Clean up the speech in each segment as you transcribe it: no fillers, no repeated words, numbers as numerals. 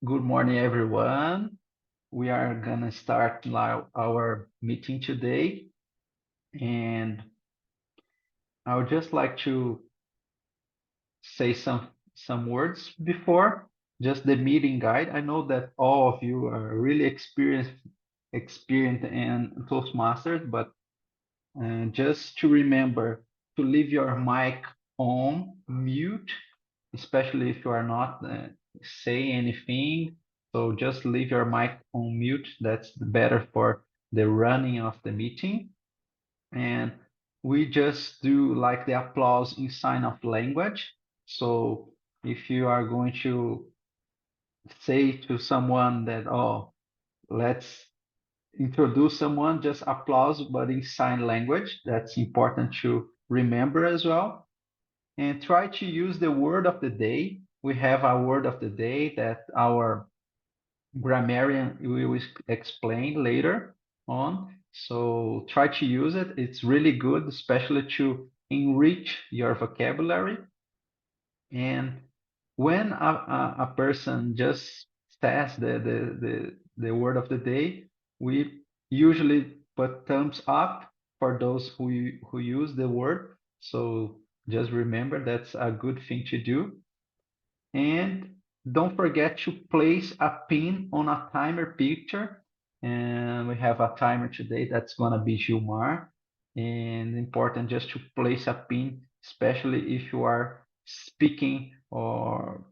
Good morning, everyone. We are gonna start now our meeting today, and I would just like to say some words before just the meeting guide. I know that all of you are really experienced in Toastmasters, but just to remember to leave your mic on mute, especially if you are not saying anything. So just leave your mic on mute. That's better for the running of the meeting. And we just do like the applause in sign of language. So if you are going to say to someone that, oh, let's introduce someone, just applause, but in sign language. That's important to remember as well. And try to use the word of the day. We have a word of the day that our grammarian will explain later on. So try to use it. It's really good, especially to enrich your vocabulary. And when a person just says the word of the day, we usually put thumbs up for those who use the word. So just remember that's a good thing to do. And don't forget to place a pin on a timer picture. And we have a timer today that's going to be Gilmar. And important just to place a pin, especially if you are speaking or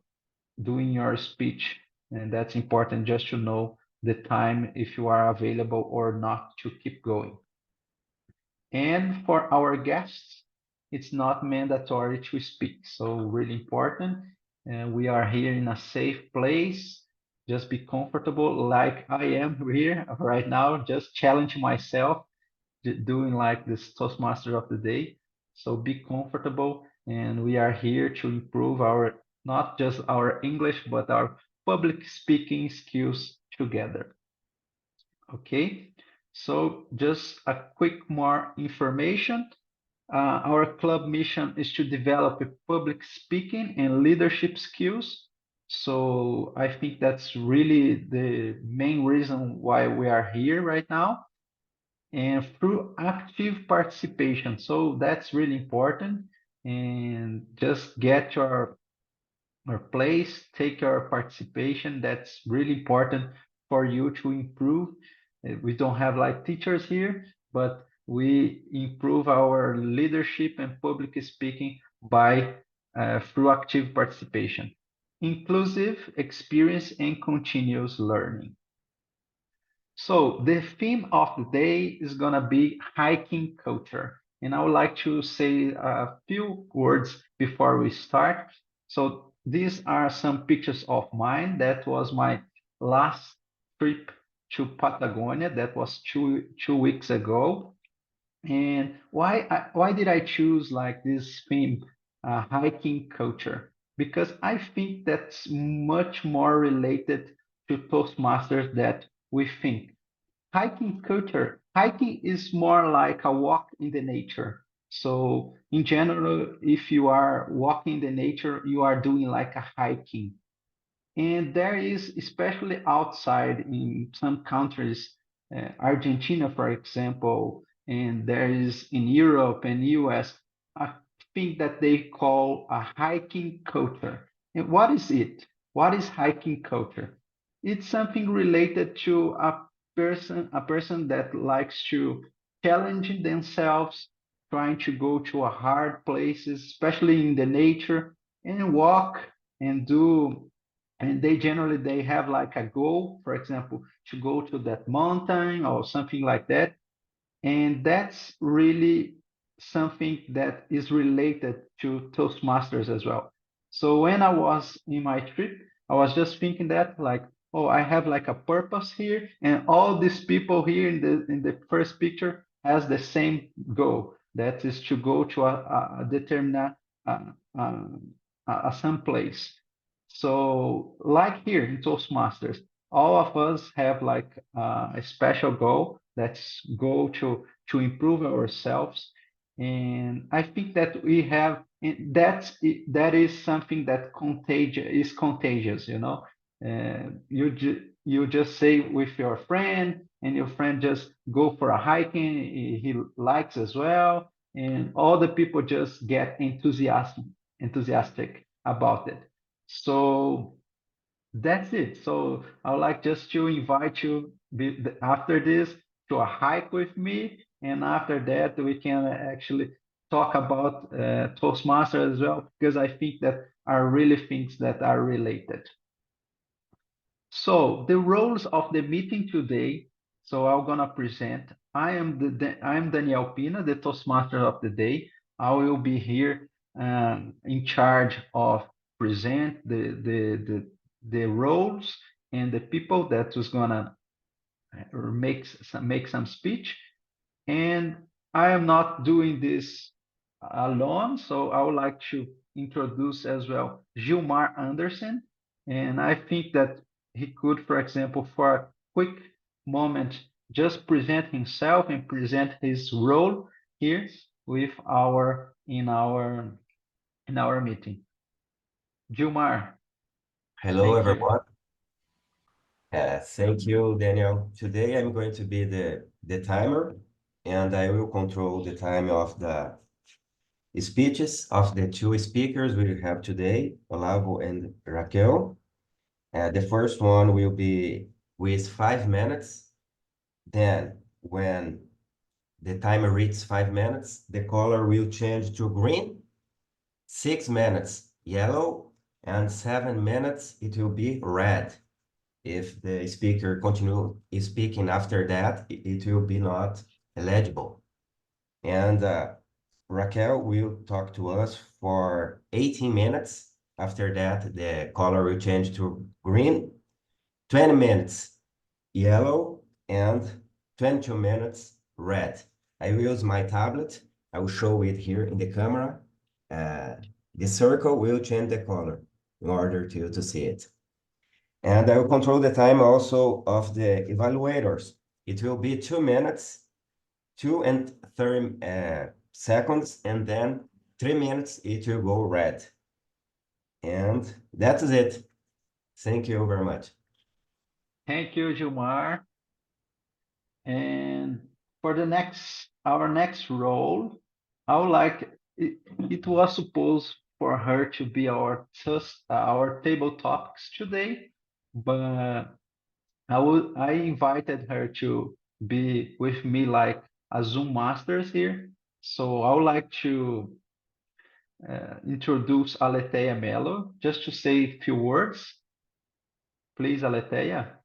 doing your speech. And that's important just to know the time if you are available or not to keep going. And for our guests, it's not mandatory to speak. So really important. We are here in a safe place. Just be comfortable like I am here right now. Just challenge myself doing like this Toastmaster of the day. So be comfortable. And we are here to improve our, not just our English, but our public speaking skills together. Okay, so just a quick more information. Our club mission is to develop public speaking and leadership skills. So I think that's really the main reason why we are here right now. And through active participation. So that's really important. And just get your place, take your participation. That's really important for you to improve. We don't have like teachers here, but we improve our leadership and public speaking by through active participation, inclusive experience and continuous learning. So the theme of the day is gonna be hiking culture. And I would like to say a few words before we start. So these are some pictures of mine. That was my last trip to Patagonia. That was two weeks ago. And why did I choose like this theme, hiking culture? Because I think that's much more related to Toastmasters that we think. Hiking culture, hiking is more like a walk in the nature. So in general, if you are walking in the nature, you are doing like a hiking. And there is, especially outside in some countries, Argentina, for example, and there is in Europe and US, a thing that they call a hiking culture. And what is it? What is hiking culture? It's something related to a person that likes to challenge themselves, trying to go to a hard places, especially in the nature, and walk and do, and they generally they have like a goal, for example, to go to that mountain or something like that. And that's really something that is related to Toastmasters as well. So when I was in my trip, I was just thinking that like, oh, I have like a purpose here, and all these people here in the first picture has the same goal. That is to go to a determined uh, uh, some place. So like here in Toastmasters, all of us have like a special goal. Let's go to improve ourselves. And I think that we have, that is something that contagious is contagious, you know. You just say with your friend, and your friend just go for a hiking. He likes as well, and all the people just get enthusiastic about it. So that's it. So I would like just to invite you after this to a hike with me, and after that we can actually talk about Toastmasters as well, because I think that are really things that are related. So the roles of the meeting today. So I'm gonna present. I'm Daniel Pina, the Toastmaster of the day. I will be here in charge of present the roles and the people that was gonna make some speech. And I am not doing this alone, so I would like to introduce as well Gilmar Anderson. And I think that he could, for example, for a quick moment, just present himself and present his role here with in our meeting. Gilmar, Hello, thank you. everyone. Thank you, Daniel. Today I'm going to be the timer, and I will control the time of the speeches of the two speakers we have today, Olavo and Raquel. The first one will be with 5 minutes. Then, when the timer reaches 5 minutes, the color will change to green. 6 minutes, yellow, and 7 minutes, it will be red. If the speaker continue speaking after that, it will be not eligible. And Raquel will talk to us for 18 minutes. After that, the color will change to green. 20 minutes yellow, and 22 minutes red. I will use my tablet. I will show it here in the camera. The circle will change the color in order to see it. And I will control the time also of the evaluators. It will be 2 minutes, 2 and 30 seconds, and then 3 minutes, it will go red. And that is it. Thank you very much. Thank you, Gilmar. And for our next role, I would like it was supposed for her to be our table topics today, but I invited her to be with me like a Zoom masters here. So I would like to introduce Aletheia Mello just to say a few words. Please, Aletheia.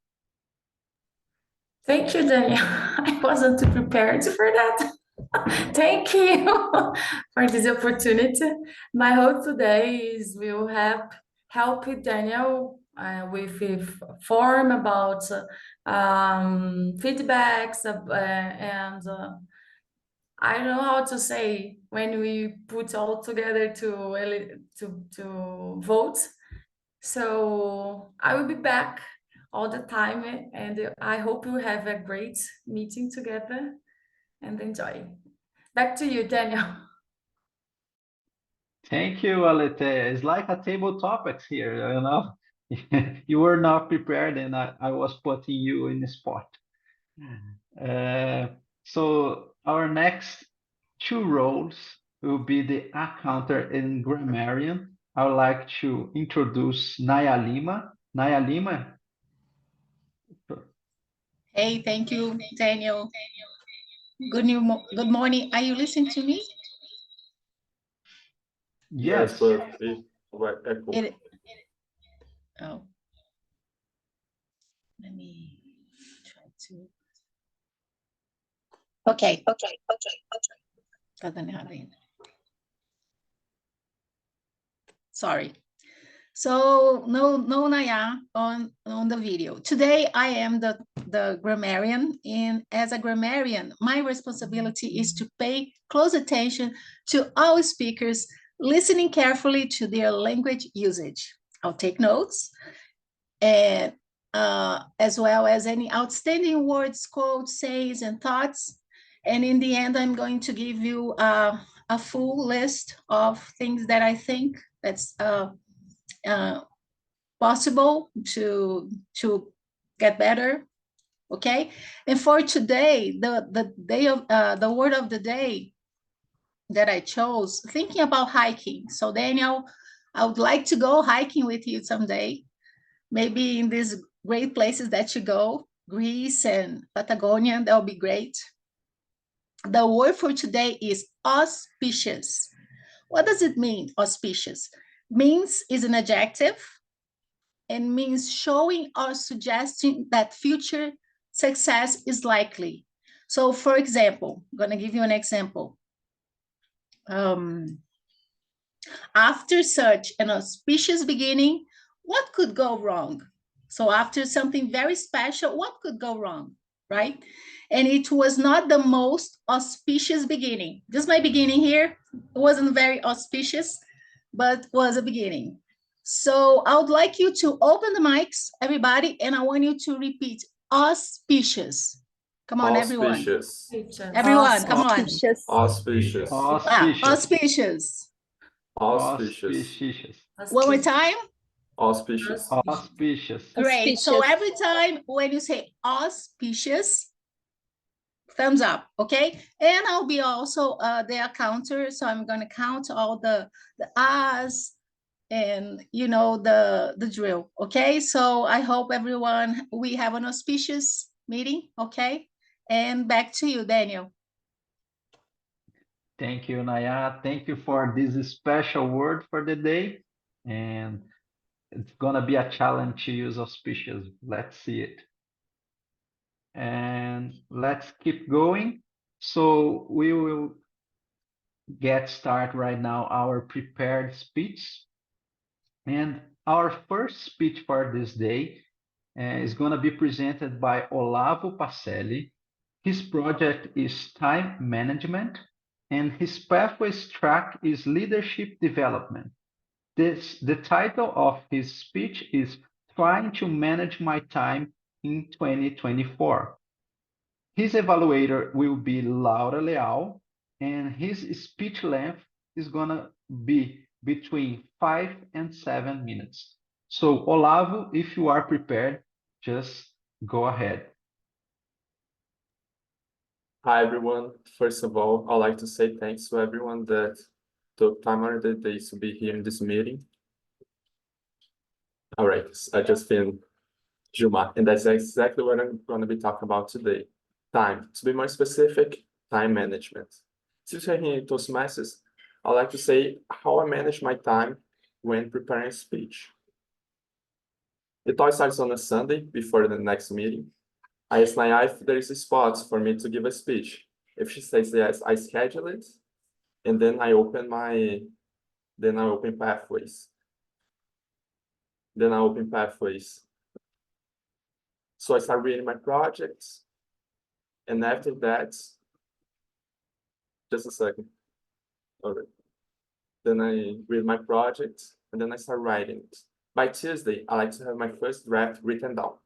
Thank you, Daniel. I wasn't prepared for that. Thank you for this opportunity. My hope today is will help Daniel with a form about feedbacks and I don't know how to say when we put all together to vote. So I will be back all the time, and I hope you have a great meeting together and enjoy. Back to you, Daniel. Thank you, Aletheia. It's like a table topics here, you know. You were not prepared, and I was putting you in the spot. Uh, so our next two roles will be the accountant and grammarian. I would like to introduce Naya Lima. Naya Lima. Hey, thank you, Daniel. Good morning. Are you listening to me? Yes. but it's like echo. Oh, let me try to. Okay. Tá dando errado ainda. Sorry. So no Naya on the video. Today I am the grammarian, and as a grammarian, my responsibility is to pay close attention to all speakers, listening carefully to their language usage. I'll take notes, and as well as any outstanding words, quotes, says, and thoughts. And in the end, I'm going to give you a full list of things that I think that's possible to get better. Okay, and for today, the word of the day that I chose, thinking about hiking. So Daniel, I would like to go hiking with you someday, maybe in these great places that you go, Greece and Patagonia. That would be great. The word for today is auspicious. What does it mean, auspicious? Means is an adjective and means showing or suggesting that future success is likely. So for example, I'm going to give you an example. After such an auspicious beginning, what could go wrong? So after something very special, what could go wrong, right? And it was not the most auspicious beginning. Just my beginning here wasn't very auspicious, but was a beginning. So I would like you to open the mics, everybody, and I want you to repeat auspicious. Come on, everyone. Auspicious. Everyone, come on. Auspicious. Auspicious. Auspicious. Auspicious. Auspicious. One more time. Auspicious. Auspicious. Great. So Auspicious. every time when you say auspicious, thumbs up, okay? And I'll be also the counter, so I'm going to count all the ahs and you know the drill, okay? So I hope everyone, we have an auspicious meeting, okay? And back to you, Daniel. Thank you, Naya. Thank you for this special word for the day. And it's gonna be a challenge to use auspicious. Let's see it. And let's keep going. So we will get started right now our prepared speech. And our first speech for this day is going to be presented by Olavo Pacelli. His project is time management, and his pathways track is leadership development. The title of his speech is Trying to Manage My Time in 2024. His evaluator will be Laura Leal, and his speech length is going to be between 5 and 7 minutes. So, Olavo, if you are prepared, just go ahead. Hi, everyone. First of all, I'd like to say thanks to everyone that took time out of the day to be here in this meeting. All right, I just finished Juma, and that's exactly what I'm going to be talking about today. Time. To be more specific, time management. Since we're here in Toastmasters, I'd like to say how I manage my time when preparing a speech. It all starts on a Sunday before the next meeting. I ask Naya if there is spots for me to give a speech. If she says yes, I schedule it, and then I open pathways. So I start reading my projects, and after that, just a second. All right. Then I read my project, and then I start writing it. By Tuesday, I like to have my first draft written down.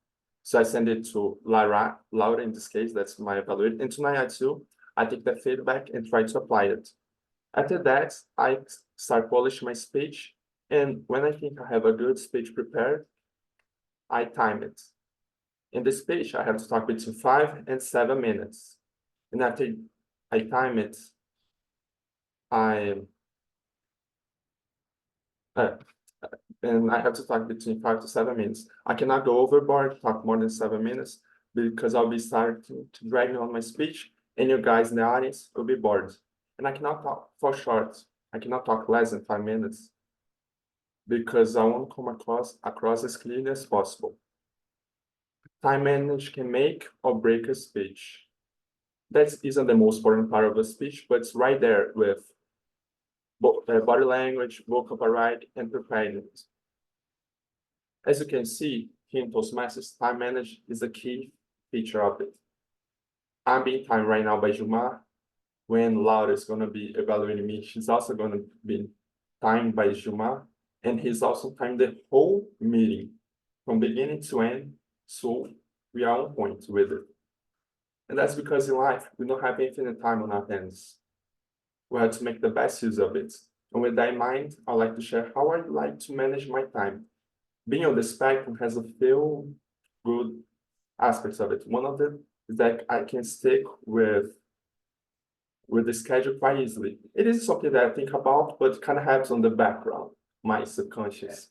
So I send it to Laura in this case, that's my evaluator, and to Naya too. I take the feedback and try to apply it. After that, I start polishing my speech, and when I think I have a good speech prepared, I time it. In the speech, I have to talk between 5 and 7 minutes. And after I time it, and I have to talk between 5 to 7 minutes. I cannot go overboard, talk more than 7 minutes, because I'll be starting to drag on my speech, and you guys in the audience will be bored. And I cannot talk for short. I cannot talk less than 5 minutes, because I want to come across as clearly as possible. Time management can make or break a speech. That isn't the most important part of a speech, but it's right there with body language, vocabulary, and preparedness. As you can see here in Toastmasters, time management is a key feature of it. I'm being timed right now by Juma. When Laura is going to be evaluating me, she's also going to be timed by Juma, and he's also timed the whole meeting from beginning to end, so we are on point with it. And that's because in life, we don't have infinite time on our hands. We have to make the best use of it. And with that in mind, I'd like to share how I like to manage my time being on the spectrum has a few good aspects of it. One of them is that I can stick with the schedule quite easily. It is something that I think about, but kind of happens on the background, my subconscious.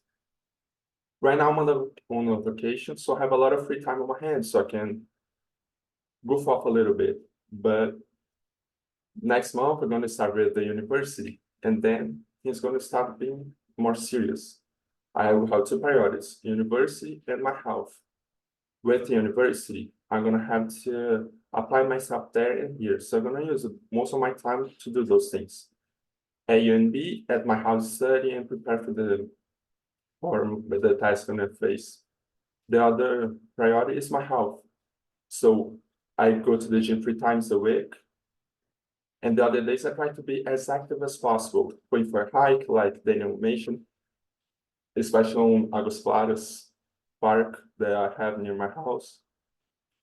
Right now I'm on a vacation, so I have a lot of free time on my hands, so I can goof off a little bit. But next month we're going to start with the university, and then it's going to start being more serious. I will have two priorities: university and my health. With the university, I'm gonna have to apply myself there and here. So I'm gonna use most of my time to do those things. At UNB, at my house, study and prepare for the task I'm gonna face. The other priority is my health. So I go to the gym 3 times a week. And the other days I try to be as active as possible, going for a hike, like Daniel mentioned, especially on Águas Claras park that I have near my house,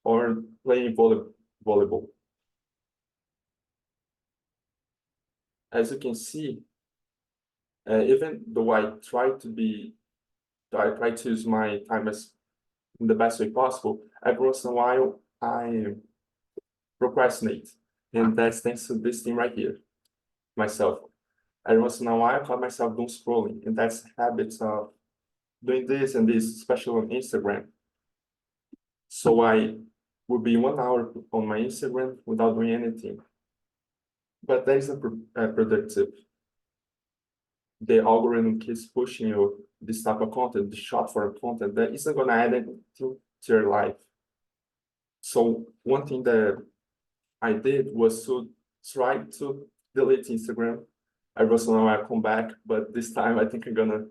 or playing volleyball. As you can see, even though I try to use my time as in the best way possible, every once in a while I procrastinate, and that's thanks to this thing right here, myself. Every once in a while I caught myself doom scrolling, and that's habits of doing this and this, especially on Instagram. So I would be 1 hour on my Instagram without doing anything. But that isn't productive. The algorithm keeps pushing you this type of content, the short form content that isn't going to add anything to your life. So one thing that I did was to try to delete Instagram. Every once in a while I come back, but this time I think I'm going to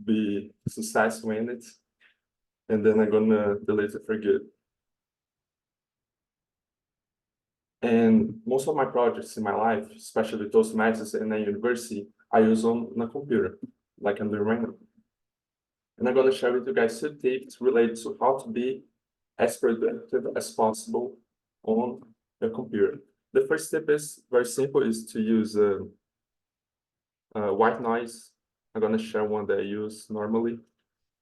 be successful in it. And then I'm going to delete it for good. And most of my projects in my life, especially Toastmasters and at university, I use on a computer, like I'm doing right now. And I'm going to share with you guys 2 tips related to how to be as productive as possible on the computer. The first tip is very simple, is to use white noise. I'm going to share one that I use normally.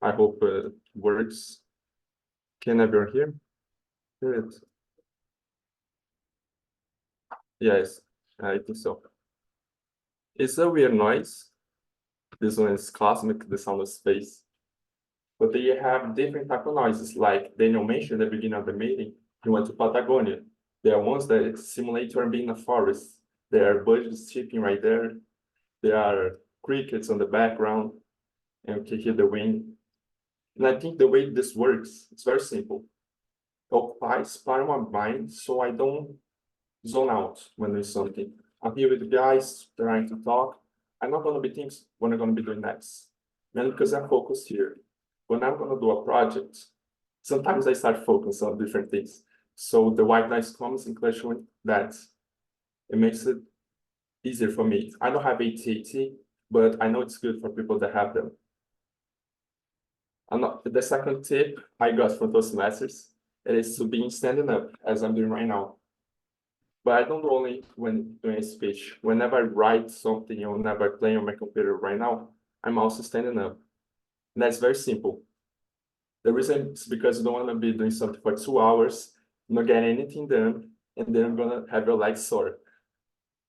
I hope it works. Can everyone hear? Good. Yes, I think so. It's a weird noise. This one is cosmic, the sound of space. But they have different type of noises, like Daniel mentioned at the beginning of the meeting. He went to Patagonia. There are ones that simulate you being in a forest. There are birds chirping right there. There are crickets on the background, and you can hear the wind. And I think the way this works, it's very simple. It occupies part of my mind so I don't zone out when there's something. I'm here with the guys trying to talk. I'm not going to be thinking what I'm going to be doing next, mainly because I'm focused here. When I'm going to do a project, sometimes I start focusing on different things. So the white noise comes in clash with that. It makes it easier for me. I don't have AT&T, but I know it's good for people that have them. The second tip I got from Toastmasters, it is to be standing up, as I'm doing right now. But I don't only when doing a speech. Whenever I write something or whenever I play on my computer right now, I'm also standing up. And that's very simple. The reason is because I don't want to be doing something for 2 hours, not getting anything done, and then I'm going to have your legs sore.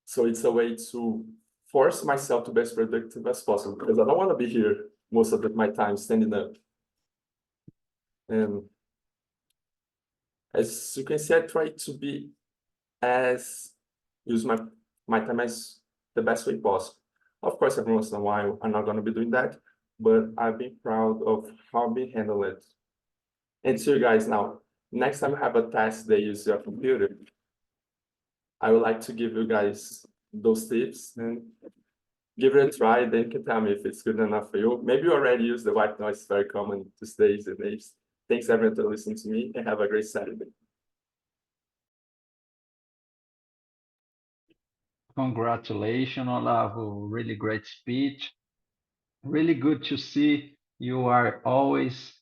So it's a way to force myself to be as productive as possible, because I don't want to be here most of my time standing up. And as you can see, I try to be use my time as the best way possible. Of course, every once in a while, I'm not going to be doing that, but I've been proud of how I've been handling it. And so you guys now, next time you have a task that uses your computer, I would like to give you guys those tips and give it a try. Then you can tell me if it's good enough for you. Maybe you already use the white noise, very common these days and age. Thanks everyone for listening to me, and have a great Saturday. Congratulations, Olavo. Really great speech. Really good to see you are always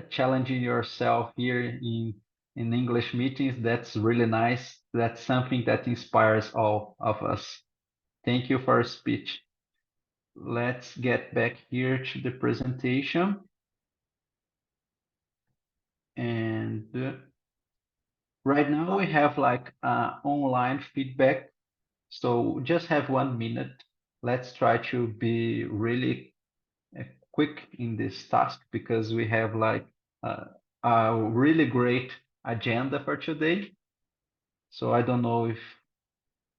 challenging yourself here in English meetings. That's really nice. That's something that inspires all of us. Thank you for your speech. Let's get back here to the presentation. And right now we have like online feedback. So just have 1 minute. Let's try to be really quick in this task because we have like a really great agenda for today. So I don't know if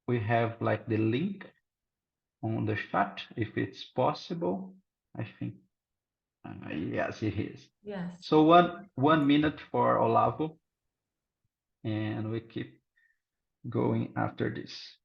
we have like the link on the chat, if it's possible. I think, yes, it is. Yes. So one minute for Olavo, and we keep going after this.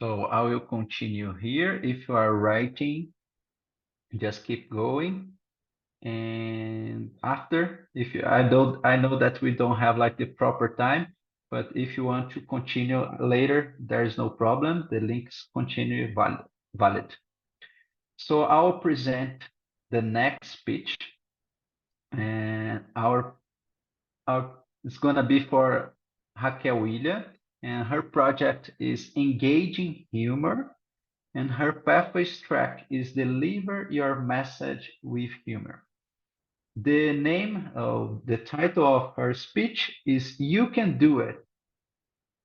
So I will continue here. If you are writing, just keep going. And after, if you, I know that we don't have like the proper time, but if you want to continue later, there is no problem. The links continue valid. So I'll present the next speech, and it's gonna be for Raquel William, and her project is Engaging Humor, and her pathways track is Deliver Your Message with Humor. The name of the title of her speech is You Can Do It.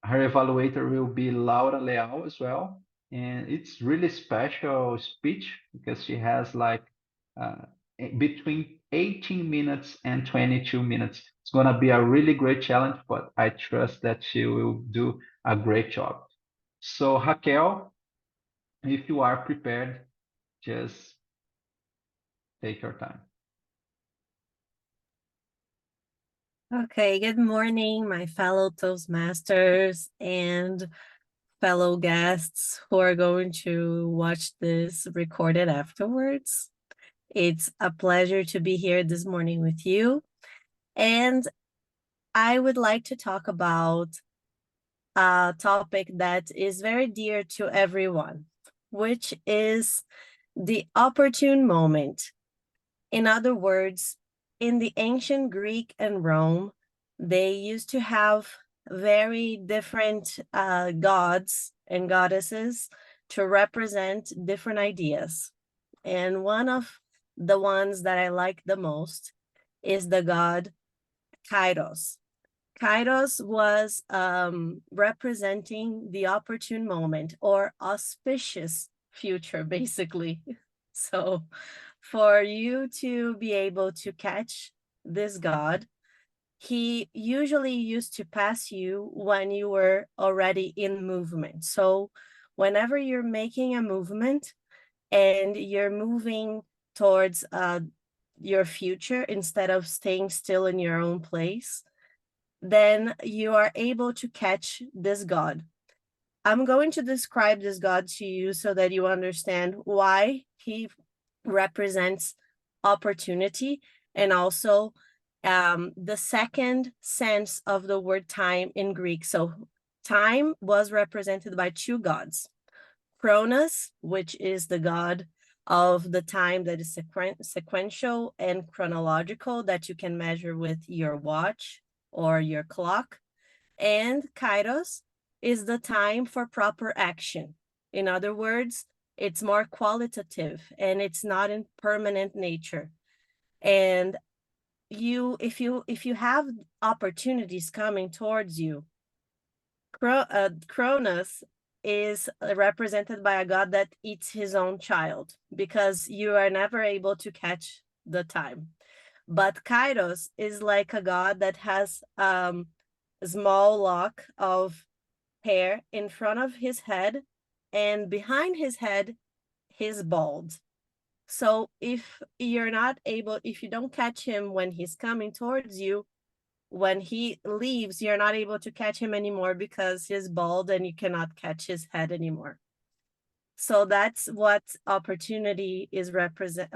Her evaluator will be Laura Leal as well. And it's really special speech because she has like between 18 minutes and 22 minutes. It's gonna be a really great challenge, but I trust that she will do a great job. So Raquel, if you are prepared, just take your time. Okay, good morning, my fellow Toastmasters and fellow guests who are going to watch this recorded afterwards. It's a pleasure to be here this morning with you. And I would like to talk about a topic that is very dear to everyone, which is the opportune moment. In other words, in the ancient Greek and Rome, they used to have very different gods and goddesses to represent different ideas. And one of the ones that I like the most is the god Kairos. Kairos was representing the opportune moment or auspicious future, basically. So for you to be able to catch this god, he usually used to pass you when you were already in movement. So whenever you're making a movement and you're moving towards your future instead of staying still in your own place, then you are able to catch this god. I'm going to describe this god to you so that you understand why he represents opportunity and also the second sense of the word time in Greek. So time was represented by two gods, Cronus, which is the god of the time that is sequential and chronological that you can measure with your watch or your clock, and Kairos is the time for proper action. In other words, it's more qualitative and it's not in permanent nature. And if you have opportunities coming towards you, Cronus is represented by a god that eats his own child, because you are never able to catch the time. But Kairos is like a god that has a small lock of hair in front of his head, and behind his head, he's bald. So if you don't catch him when he's coming towards you, when he leaves, you're not able to catch him anymore because he's bald and you cannot catch his head anymore. So that's what opportunity is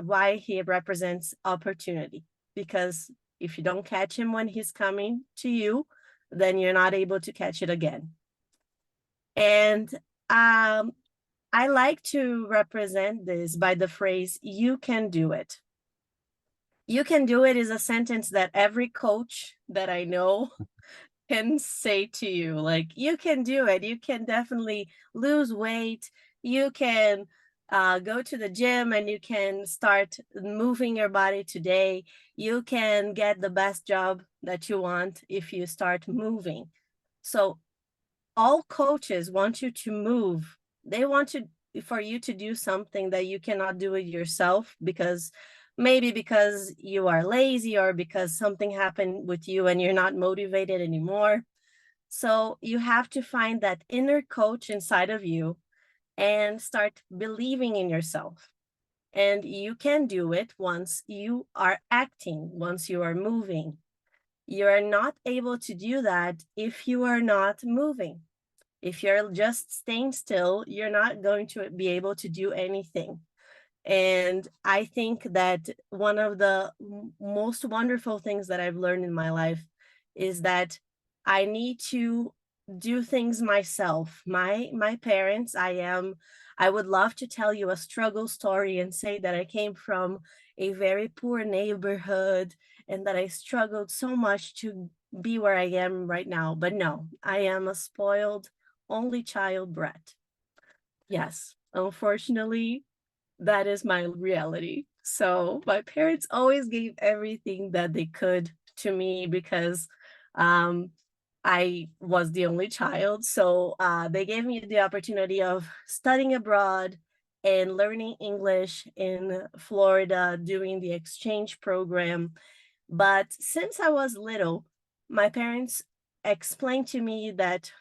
why he represents opportunity. Because if you don't catch him when he's coming to you, then you're not able to catch it again. And I like to represent this by the phrase, you can do it. You can do it is a sentence that every coach that I know can say to you. Like, you can do it. You can definitely lose weight. You can go to the gym and you can start moving your body today. You can get the best job that you want if you start moving. So all coaches want you to move. They want for you to do something that you cannot do it yourself, because maybe because you are lazy or because something happened with you and you're not motivated anymore. So you have to find that inner coach inside of you and start believing in yourself. And you can do it once you are acting, once you are moving. You are not able to do that if you are not moving. If you're just staying still, you're not going to be able to do anything. And I think that one of the most wonderful things that I've learned in my life is that I need to do things myself. My parents, I would love to tell you a struggle story and say that I came from a very poor neighborhood and that I struggled so much to be where I am right now. But no, I am a spoiled only child brat. Yes, unfortunately, that is my reality. So my parents always gave everything that they could to me because I was the only child. So they gave me the opportunity of studying abroad and learning English in Florida, doing the exchange program. But since I was little, my parents explained to me that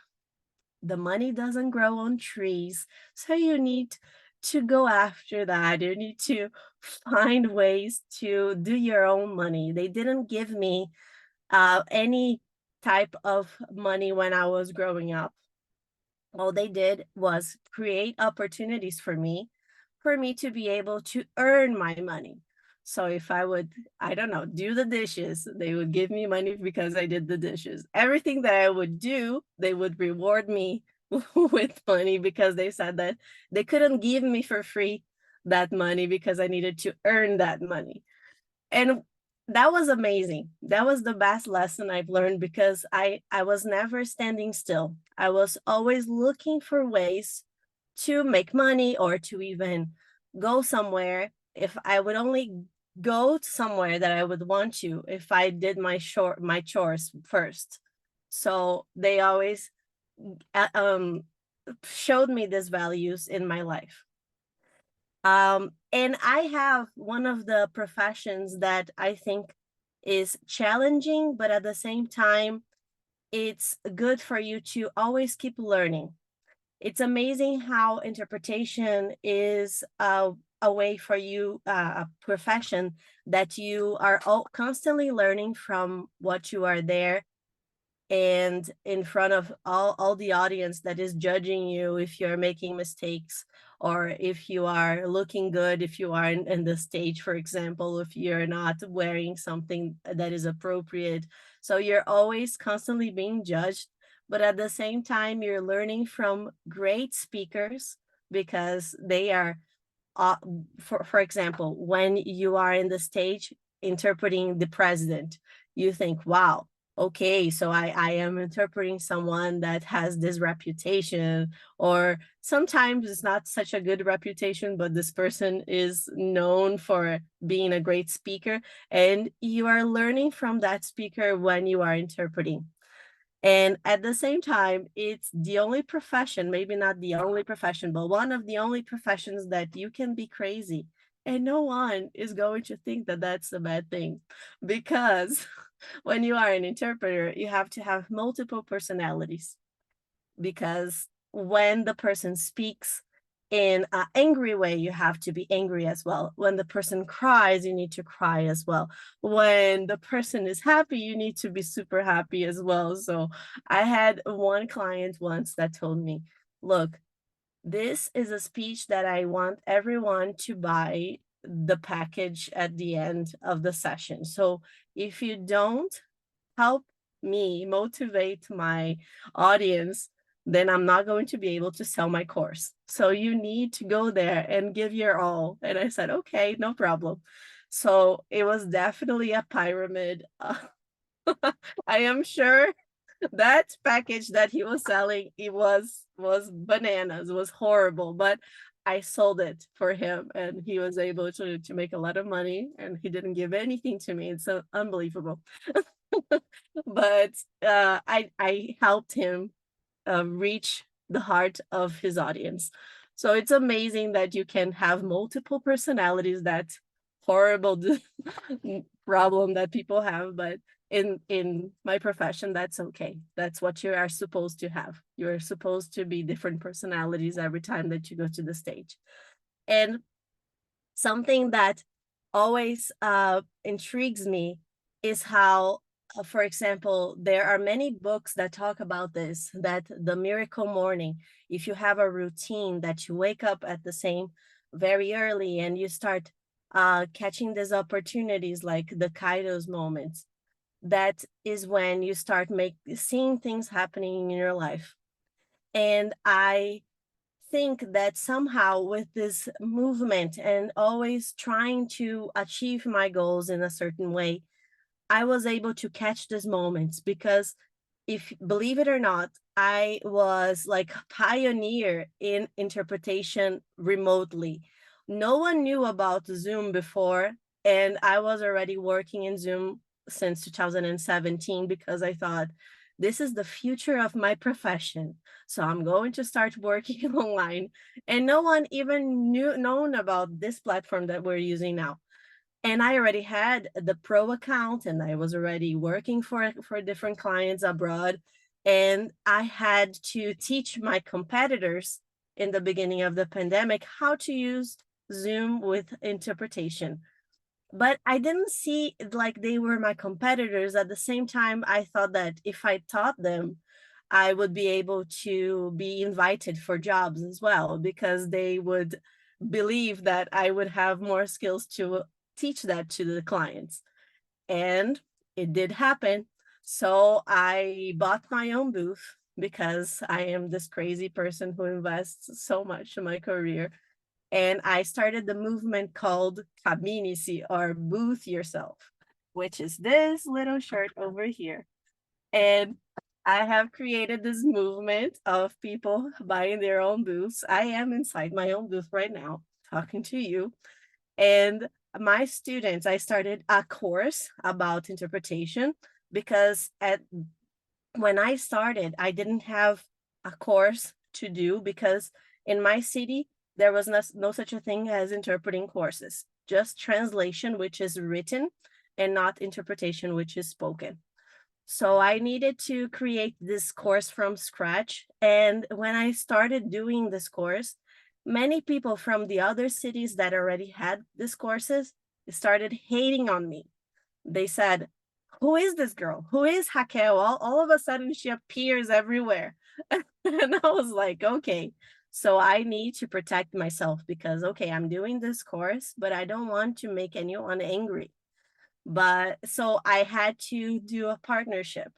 the money doesn't grow on trees. So you need to go after that. You need to find ways to do your own money. They didn't give me any type of money when I was growing up. All they did was create opportunities for me to be able to earn my money. So if I would, I don't know, do the dishes, they would give me money because I did the dishes. Everything that I would do, they would reward me with money because they said that they couldn't give me for free that money because I needed to earn that money. And that was amazing. That was the best lesson I've learned because I was never standing still. I was always looking for ways to make money or to even go somewhere. If I would only go somewhere that I would want to, if I did my chores first. So they always showed me these values in my life. And I have one of the professions that I think is challenging, but at the same time, it's good for you to always keep learning. It's amazing how interpretation is a way for you, a profession that you are constantly learning from what you are there and in front of all the audience that is judging you if you're making mistakes or if you are looking good, if you are in the stage, for example, if you're not wearing something that is appropriate. So you're always constantly being judged, but at the same time, you're learning from great speakers because they are, for example, when you are in the stage interpreting the president, you think, wow, okay, so I am interpreting someone that has this reputation, or sometimes it's not such a good reputation, but this person is known for being a great speaker, and you are learning from that speaker when you are interpreting. And at the same time, it's the only profession, maybe not the only profession, but one of the only professions that you can be crazy. And no one is going to think that that's a bad thing, because when you are an interpreter, you have to have multiple personalities, because when the person speaks in an angry way, you have to be angry as well. When the person cries, you need to cry as well. When the person is happy, you need to be super happy as well. So I had one client once that told me, look, this is a speech that I want everyone to buy the package at the end of the session. So if you don't help me motivate my audience, then I'm not going to be able to sell my course. So you need to go there and give your all. And I said, okay, no problem. So it was definitely a pyramid. I am sure that package that he was selling, it was bananas, it was horrible, but I sold it for him and he was able to make a lot of money, and he didn't give anything to me. It's unbelievable. But I helped him reach the heart of his audience. So it's amazing that you can have multiple personalities. That horrible problem that people have, but in my profession, that's okay. That's what you are supposed to have. You're supposed to be different personalities every time that you go to the stage. And something that always intrigues me is how, for example, there are many books that talk about this, that the miracle morning, if you have a routine that you wake up at the same very early and you start catching these opportunities like the Kairos moments, that is when you start seeing things happening in your life. And I think that somehow with this movement and always trying to achieve my goals in a certain way, I was able to catch these moments, because if believe it or not, I was like a pioneer in interpretation remotely. No one knew about Zoom before, and I was already working in Zoom since 2017, because I thought this is the future of my profession. So I'm going to start working online, and no one even known about this platform that we're using now. And I already had the pro account, and I was already working for different clients abroad. And I had to teach my competitors in the beginning of the pandemic how to use Zoom with interpretation. But I didn't see it like they were my competitors. At the same time, I thought that if I taught them, I would be able to be invited for jobs as well, because they would believe that I would have more skills to teach that to the clients. And it did happen. So I bought my own booth, because I am this crazy person who invests so much in my career. And I started the movement called Cabine-se, or booth yourself, which is this little shirt over here. And I have created this movement of people buying their own booths. I am inside my own booth right now, talking to you. And my students, I started a course about interpretation, because when I started, I didn't have a course to do, because in my city, there was no such a thing as interpreting courses, just translation, which is written, and not interpretation, which is spoken. So I needed to create this course from scratch. And when I started doing this course, many people from the other cities that already had these courses started hating on me. They said, who is this girl? Who is Raquel? All of a sudden she appears everywhere. And I was like, okay, so I need to protect myself, because, okay, I'm doing this course, but I don't want to make anyone angry. But so I had to do a partnership.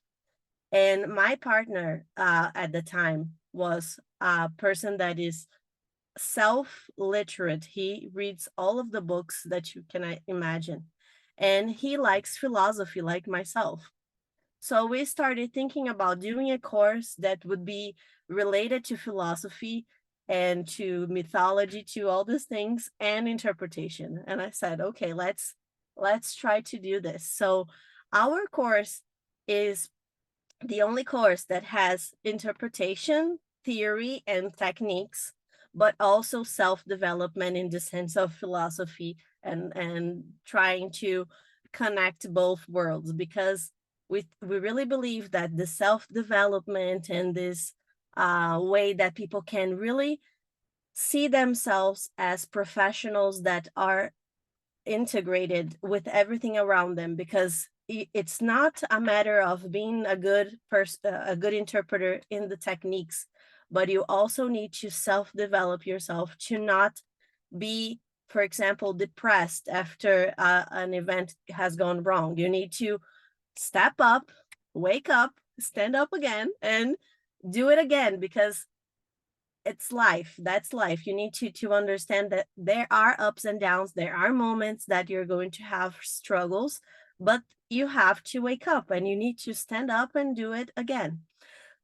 And my partner at the time was a person that is self-literate. He reads all of the books that you can imagine. And he likes philosophy like myself. So we started thinking about doing a course that would be related to philosophy and to mythology, to all these things, and interpretation. And I said, okay, let's try to do this. So our course is the only course that has interpretation, theory, and techniques, but also self-development in the sense of philosophy and trying to connect both worlds, because we really believe that the self-development and this way that people can really see themselves as professionals that are integrated with everything around them, because it's not a matter of being a good person, a good interpreter in the techniques, but you also need to self-develop yourself to not be, for example, depressed after an event has gone wrong. You need to step up, wake up, stand up again, and do it again, because it's life. That's life. You need to understand that there are ups and downs. There are moments that you're going to have struggles, but you have to wake up and you need to stand up and do it again.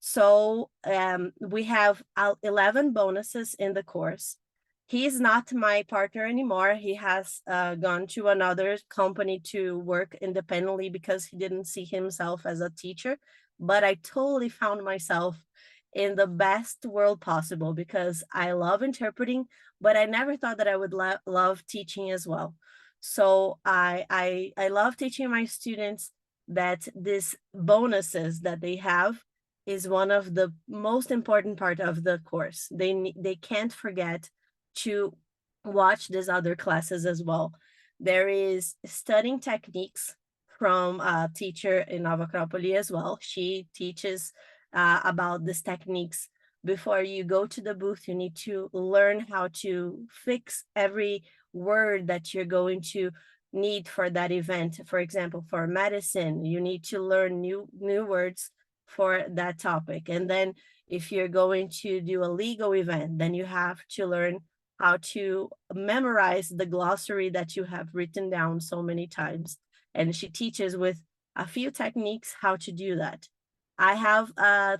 So we have 11 bonuses in the course. He is not my partner anymore. He has gone to another company to work independently because he didn't see himself as a teacher. But I totally found myself in the best world possible, because I love interpreting, but I never thought that I would love teaching as well. So I love teaching my students that these bonuses that they have is one of the most important part of the course. They can't forget to watch these other classes as well. There is studying techniques from a teacher in Nova Acrópole as well. She teaches about these techniques. Before you go to the booth, you need to learn how to fix every word that you're going to need for that event. For example, for medicine, you need to learn new words for that topic. And then if you're going to do a legal event, then you have to learn how to memorize the glossary that you have written down so many times. And she teaches with a few techniques how to do that. I have a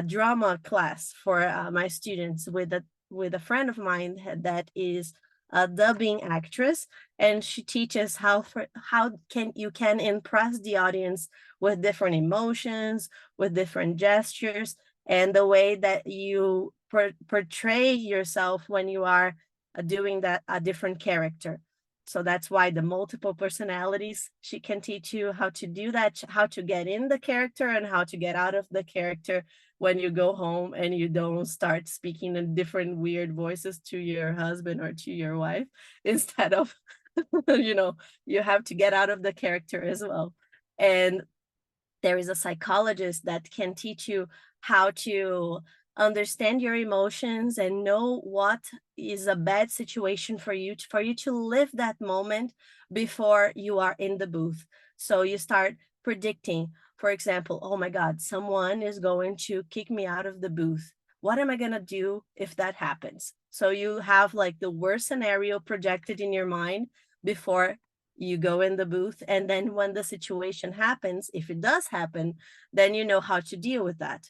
drama class for my students with a friend of mine that is a dubbing actress, and she teaches how you can impress the audience with different emotions, with different gestures, and the way that you portray yourself when you are doing a different character. So that's why the multiple personalities, she can teach you how to do that, how to get in the character and how to get out of the character when you go home and you don't start speaking in different weird voices to your husband or to your wife, instead of, you have to get out of the character as well. And there is a psychologist that can teach you how to understand your emotions and know what is a bad situation for you to live that moment before you are in the booth. So you start predicting, for example, oh my God, someone is going to kick me out of the booth. What am I going to do if that happens? So you have like the worst scenario projected in your mind before you go in the booth. And then when the situation happens, if it does happen, then you know how to deal with that.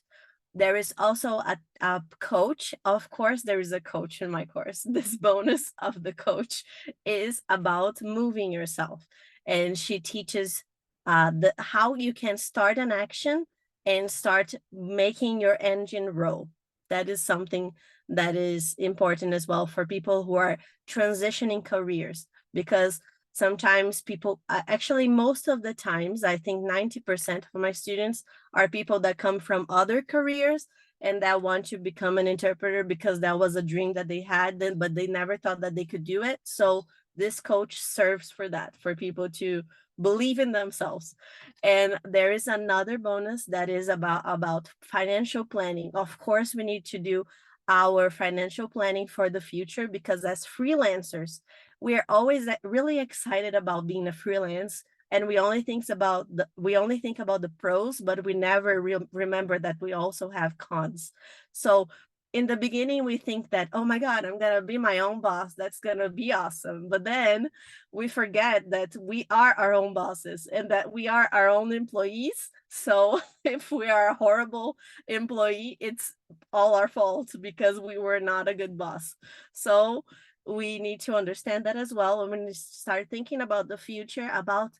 There is also a coach. Of course, there is a coach in my course. This bonus of the coach is about moving yourself. And she teaches how you can start an action and start making your engine roll. That is something that is important as well for people who are transitioning careers, because sometimes people, actually most of the times, I think 90% of my students are people that come from other careers and that want to become an interpreter because that was a dream that they had, but they never thought that they could do it. So this coach serves for that, for people to believe in themselves. And there is another bonus that is about financial planning. Of course, we need to do our financial planning for the future, because as freelancers, we are always really excited about being a freelance, and we only think about the pros, but we never remember that we also have cons. So in the beginning, we think that, oh my God, I'm going to be my own boss. That's going to be awesome. But then we forget that we are our own bosses and that we are our own employees. So if we are a horrible employee, it's all our fault because we were not a good boss. So we need to understand that as well. When we start thinking about the future, about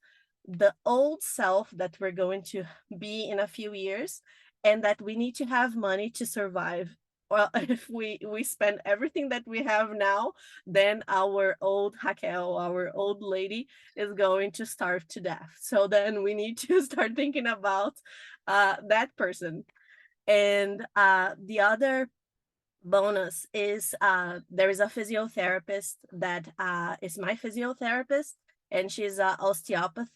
the old self that we're going to be in a few years, and that we need to have money to survive. Well, if we spend everything that we have now, then our old Raquel, our old lady, is going to starve to death. So then we need to start thinking about that person. And the other bonus is there is a physiotherapist that is my physiotherapist, and she's a osteopath.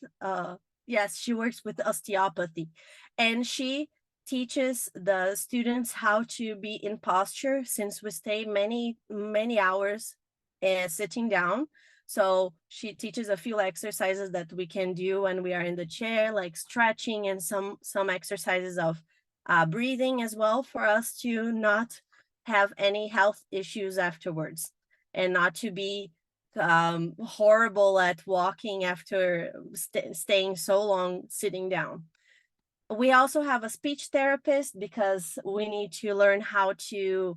Yes, she works with osteopathy, and she teaches the students how to be in posture, since we stay many hours sitting down. So she teaches a few exercises that we can do when we are in the chair, like stretching, and some exercises of breathing as well, for us to not have any health issues afterwards, and not to be horrible at walking after staying so long sitting down. We also have a speech therapist because we need to learn how to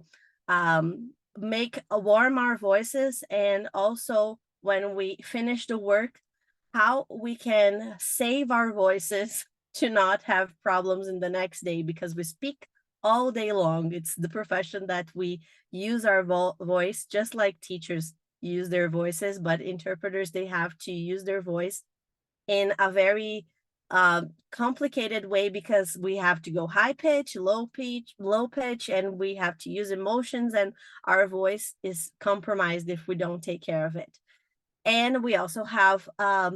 warm our voices, and also when we finish the work, how we can save our voices to not have problems in the next day, because we speak all day long. It's the profession that we use our voice, just like teachers use their voices, but interpreters, they have to use their voice in a very complicated way, because we have to go high pitch, low pitch, and we have to use emotions, and our voice is compromised if we don't take care of it. And we also have a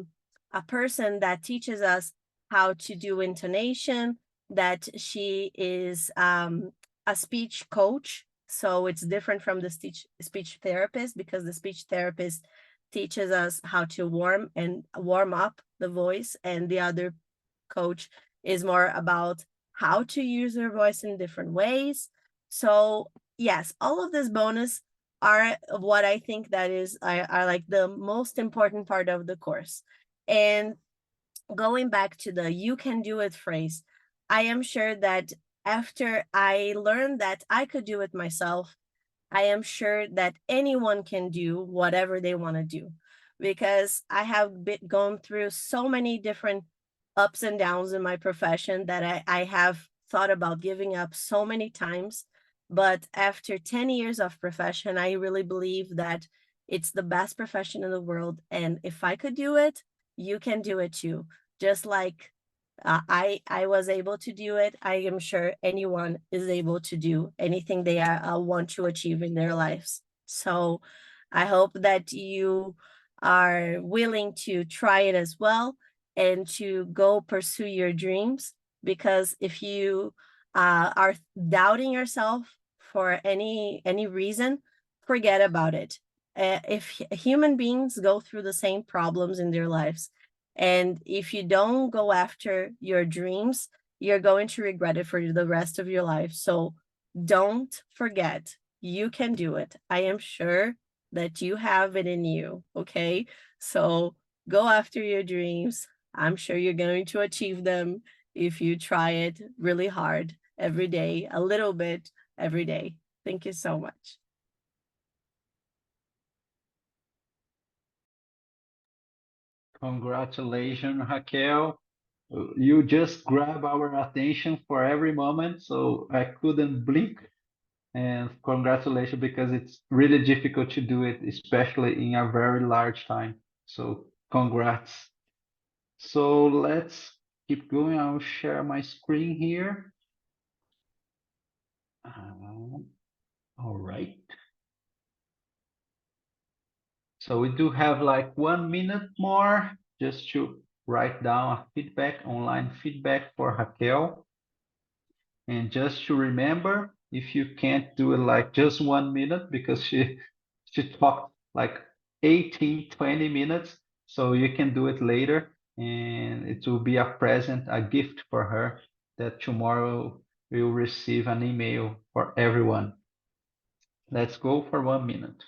person that teaches us how to do intonation, that she is a speech coach. So it's different from the speech therapist, because the speech therapist teaches us how to warm up the voice, and the other coach is more about how to use your voice in different ways. So yes, all of this bonus are what I think that are like the most important part of the course. And going back to the "you can do it" phrase, I am sure that after I learned that I could do it myself, I am sure that anyone can do whatever they want to do, because I have gone through so many different ups and downs in my profession that I have thought about giving up so many times. But after 10 years of profession, I really believe that it's the best profession in the world. And if I could do it, you can do it too. Just like I was able to do it, I am sure anyone is able to do anything they want to achieve in their lives. So I hope that you are willing to try it as well, and to go pursue your dreams, because if you are doubting yourself for any reason, forget about it. If human beings go through the same problems in their lives, and if you don't go after your dreams, you're going to regret it for the rest of your life. So don't forget, you can do it. I am sure that you have it in you, okay? So go after your dreams. I'm sure you're going to achieve them if you try it really hard every day, a little bit every day. Thank you so much. Congratulations, Raquel. You just grab our attention for every moment, so I couldn't blink. And congratulations, because it's really difficult to do it, especially in a very large time. So congrats. So let's keep going. I'll share my screen here. All right. So we do have like 1 minute more just to write down a feedback, online feedback for Raquel. And just to remember, if you can't do it like just 1 minute, because she talked like 18, 20 minutes, so you can do it later, and it will be a present, a gift for her, that tomorrow we will receive an email for everyone. Let's go for 1 minute.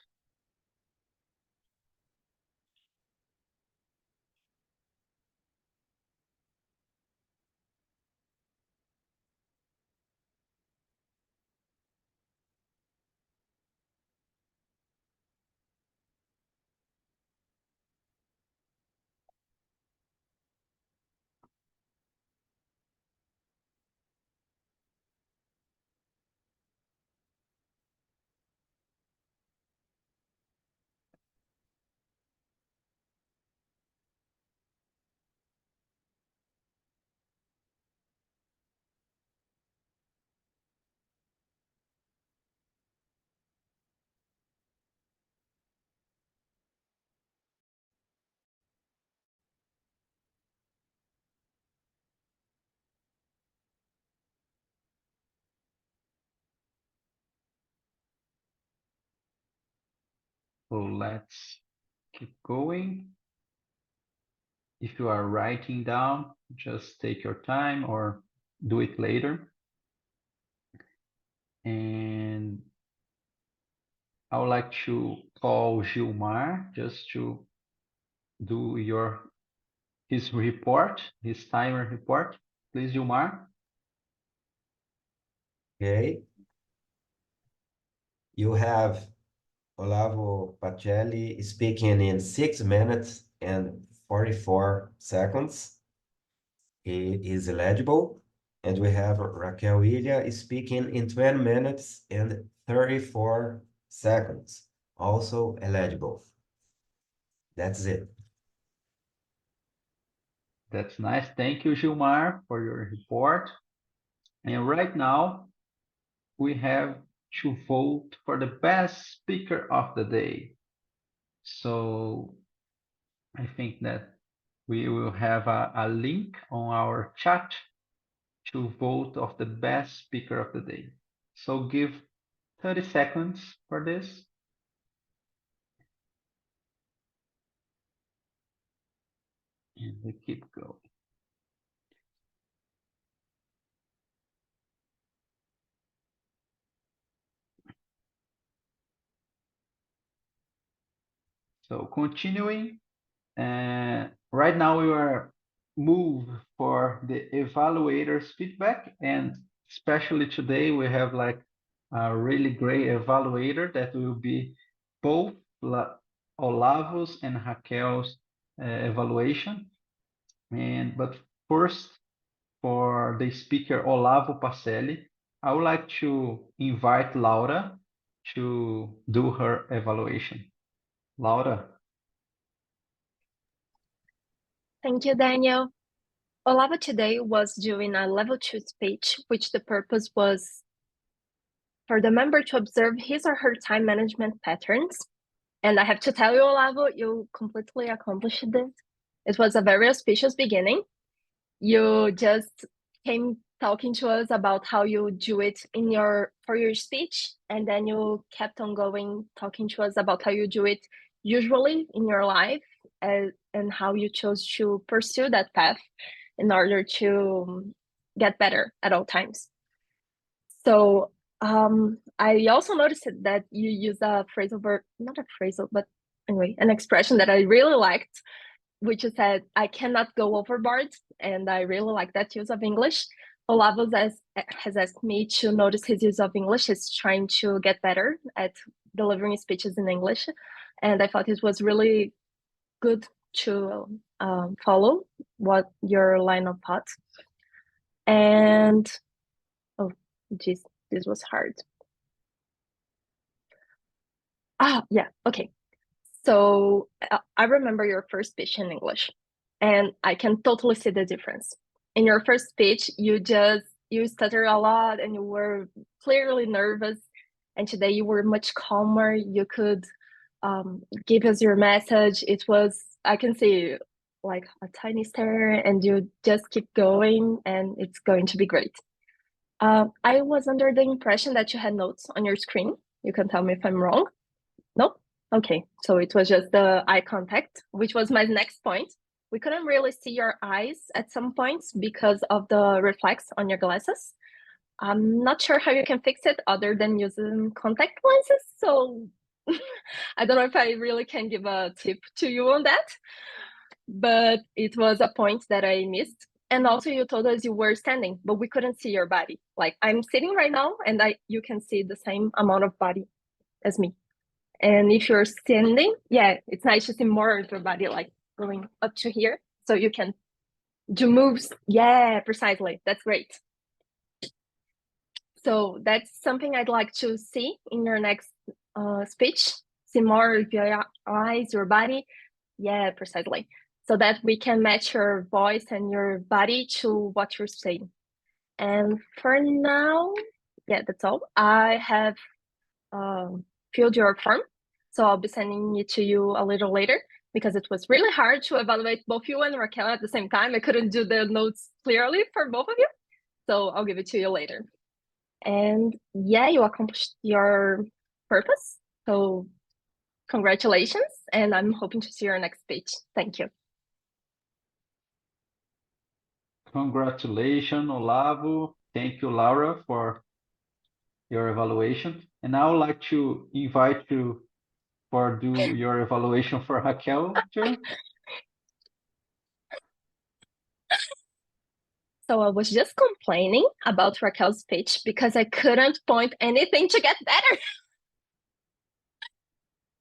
So let's keep going. If you are writing down, just take your time or do it later. And I would like to call Gilmar just to do his report, his timer report. Please, Gilmar. Okay. You have Olavo Pacelli speaking in 6 minutes and 44 seconds. He is eligible. And we have Raquel Ilha speaking in 20 minutes and 34 seconds, also eligible. That's it. That's nice. Thank you, Gilmar, for your report. And right now, we have to vote for the best speaker of the day. So I think that we will have a link on our chat to vote of the best speaker of the day. So give 30 seconds for this. And we keep going. So continuing, right now we are moved for the evaluators feedback, and especially today we have like a really great evaluator that will be both Olavo's and Raquel's evaluation. But first, for the speaker Olavo Pacelli, I would like to invite Laura to do her evaluation. Laura. Thank you, Daniel. Olavo today was doing a level 2 speech, which the purpose was for the member to observe his or her time management patterns. And I have to tell you, Olavo, you completely accomplished this. It was a very auspicious beginning. You just came talking to us about how you do it for your speech, and then you kept on going talking to us about how you do it usually in your life, and how you chose to pursue that path in order to get better at all times. So I also noticed that you use a phrasal verb, not a phrasal, but anyway, an expression that I really liked, which you said, I cannot go overboard. And I really like that use of English. Olavo has asked me to notice his use of English. He's trying to get better at delivering speeches in English. And I thought it was really good to follow what your line of thought. And, oh, geez, this was hard. Yeah, okay. So I remember your first speech in English, and I can totally see the difference. In your first speech, you stuttered a lot and you were clearly nervous. And today you were much calmer. You could give us your message. I can see like a tiny stare, and you just keep going, and it's going to be great. I was under the impression that you had notes on your screen. You can tell me if I'm wrong. No? Okay, so it was just the eye contact, which was my next point. We couldn't really see your eyes at some points because of the reflex on your glasses, I'm not sure how you can fix it other than using contact lenses. So I don't know if I really can give a tip to you on that, but it was a point that I missed. And also you told us you were standing, but we couldn't see your body. Like I'm sitting right now and you can see the same amount of body as me. And if you're standing, yeah, it's nice to see more of your body, like going up to here. So you can do moves. Yeah, precisely. That's great. So that's something I'd like to see in your next speech. See more of your eyes, your body. Yeah, precisely. So that we can match your voice and your body to what you're saying. And for now, yeah, that's all. I have filled your form. So I'll be sending it to you a little later because it was really hard to evaluate both you and Raquel at the same time. I couldn't do the notes clearly for both of you. So I'll give it to you later. And yeah, you accomplished your purpose. So congratulations. And I'm hoping to see your next speech. Thank you. Congratulations, Olavo. Thank you, Laura, for your evaluation. And I would like to invite you for do your evaluation for Raquel too. So I was just complaining about Raquel's speech because I couldn't point anything to get better.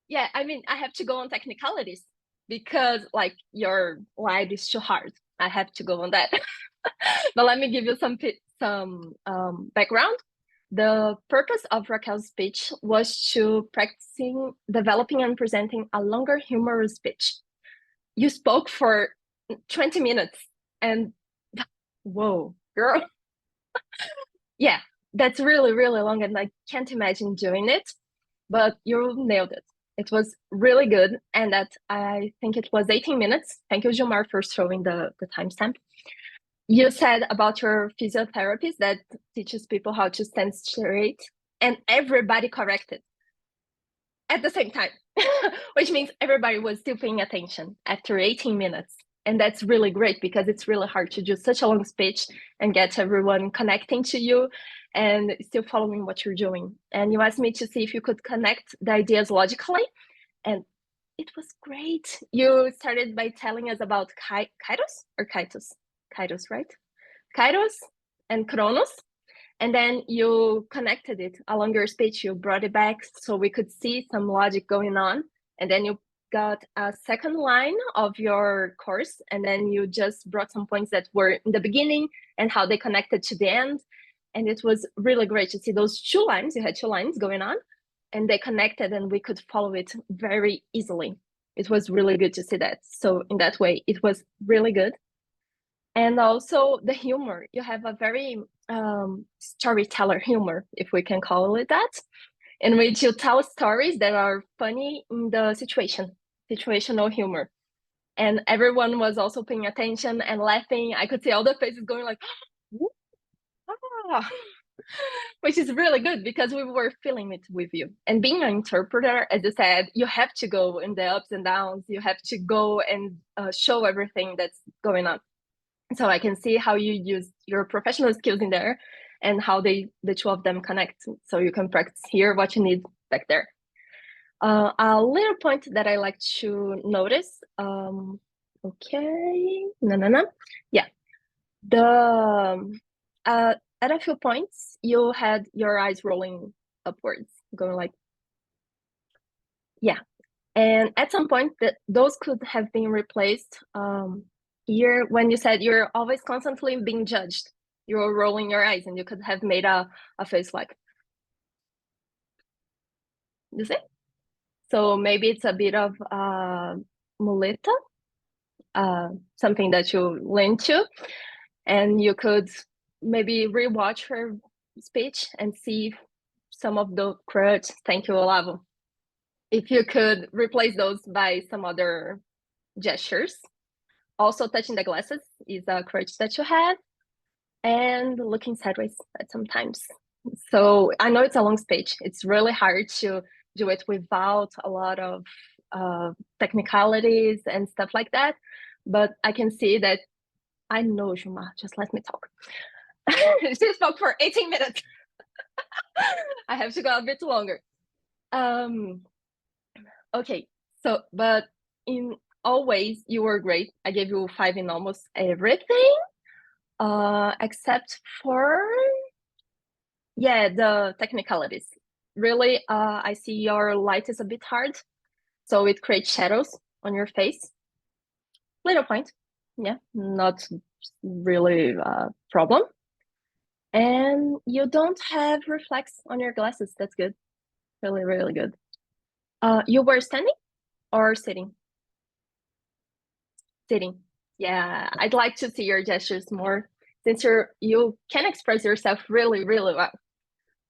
Yeah, I mean, I have to go on technicalities because like your slide is too hard. I have to go on that. But let me give you some background. The purpose of Raquel's speech was to practicing developing and presenting a longer humorous speech. You spoke for 20 minutes and whoa, girl. Yeah, that's really, really long and I can't imagine doing it, but you nailed it. It was really good. And that I think it was 18 minutes. Thank you, Gilmar, for showing the timestamp. You said about your physiotherapist that teaches people how to stand straight and everybody corrected at the same time, which means everybody was still paying attention after 18 minutes. And that's really great because it's really hard to do such a long speech and get everyone connecting to you and still following what you're doing. And you asked me to see if you could connect the ideas logically. And it was great. You started by telling us about Kairos or Kaitos? Kairos, right? Kairos and Kronos. And then you connected it along your speech. You brought it back so we could see some logic going on. And then you got a second line of your course. And then you just brought some points that were in the beginning and how they connected to the end. And it was really great to see those two lines. You had two lines going on and they connected and we could follow it very easily. It was really good to see that. So in that way, it was really good. And also the humor. You have a very storyteller humor, if we can call it that, in which you tell stories that are funny in the situational humor. And everyone was also paying attention and laughing. I could see all the faces going like, ah, which is really good because we were feeling it with you. And being an interpreter, as you said, you have to go in the ups and downs. You have to go and show everything that's going on. So I can see how you use your professional skills in there and how the two of them connect. So you can practice here what you need back there. A little point that I like to notice. Okay, no. Yeah, at a few points you had your eyes rolling upwards, going like, yeah. And at some point that those could have been replaced here when you said you're always constantly being judged. You were rolling your eyes and you could have made a face like, you see? So maybe it's a bit of muleta, something that you lean to, and you could maybe rewatch her speech and see some of the crutch. Thank you, Olavo. If you could replace those by some other gestures. Also touching the glasses is a crutch that you have, and looking sideways at some times. So I know it's a long speech. It's really hard to do it without a lot of technicalities and stuff like that. But I can see that, I know, Juma, just let me talk. She spoke for 18 minutes. I have to go a bit longer. Okay, so, but in all ways, you were great. I gave you 5 in almost everything, except for, yeah, the technicalities. Really, I see your light is a bit hard, so it creates shadows on your face. Little point, yeah, not really a problem. And you don't have reflex on your glasses. That's good. Really, really good. You were standing or sitting? Sitting. Yeah, I'd like to see your gestures more since you can express yourself really, really well.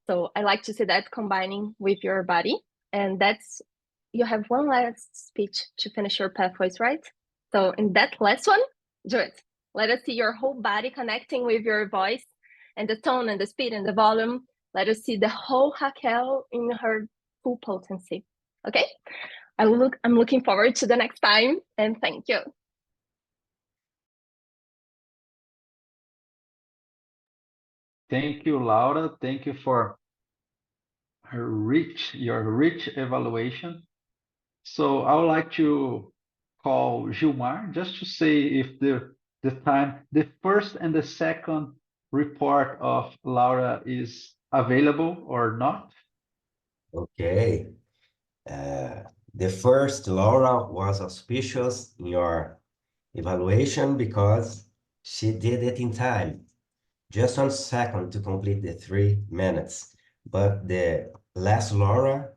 So I like to see that combining with your body. And that's, you have one last speech to finish your pathways, right? So in that last one, do it. Let us see your whole body connecting with your voice and the tone and the speed and the volume. Let us see the whole Raquel in her full potency. Okay? I'm looking forward to the next time, and thank you. Thank you, Laura. Thank you for your rich evaluation. So I would like to call Gilmar just to say if the first and the second report of Laura is available or not. Okay. The first, Laura, was auspicious in your evaluation because she did it in time. Just 1 second to complete the 3 minutes. But the last Laura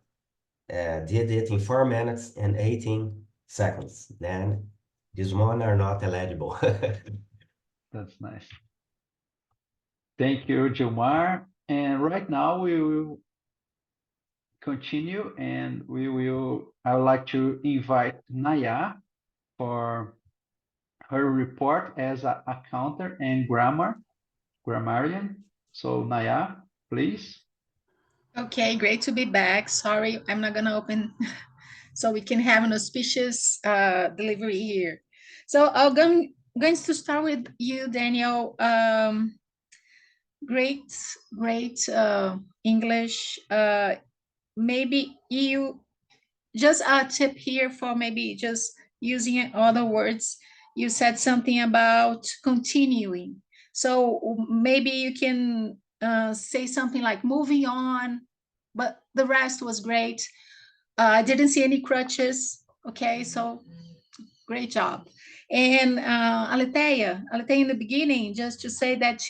did it in 4 minutes and 18 seconds. Then this one are not eligible. That's nice. Thank you, Gilmar. And right now we will continue and I would like to invite Naya for her report as a accountant and grammarian. So Naya, please. Okay, great to be back. Sorry, I'm not gonna open so we can have an auspicious delivery here. So I'm going to start with you, Daniel. Great English. Maybe you, just a tip here for maybe just using other words. You said something about continuing. So maybe you can say something like moving on, but the rest was great. I didn't see any crutches. Okay, so great job. And Aletheia, in the beginning, just to say that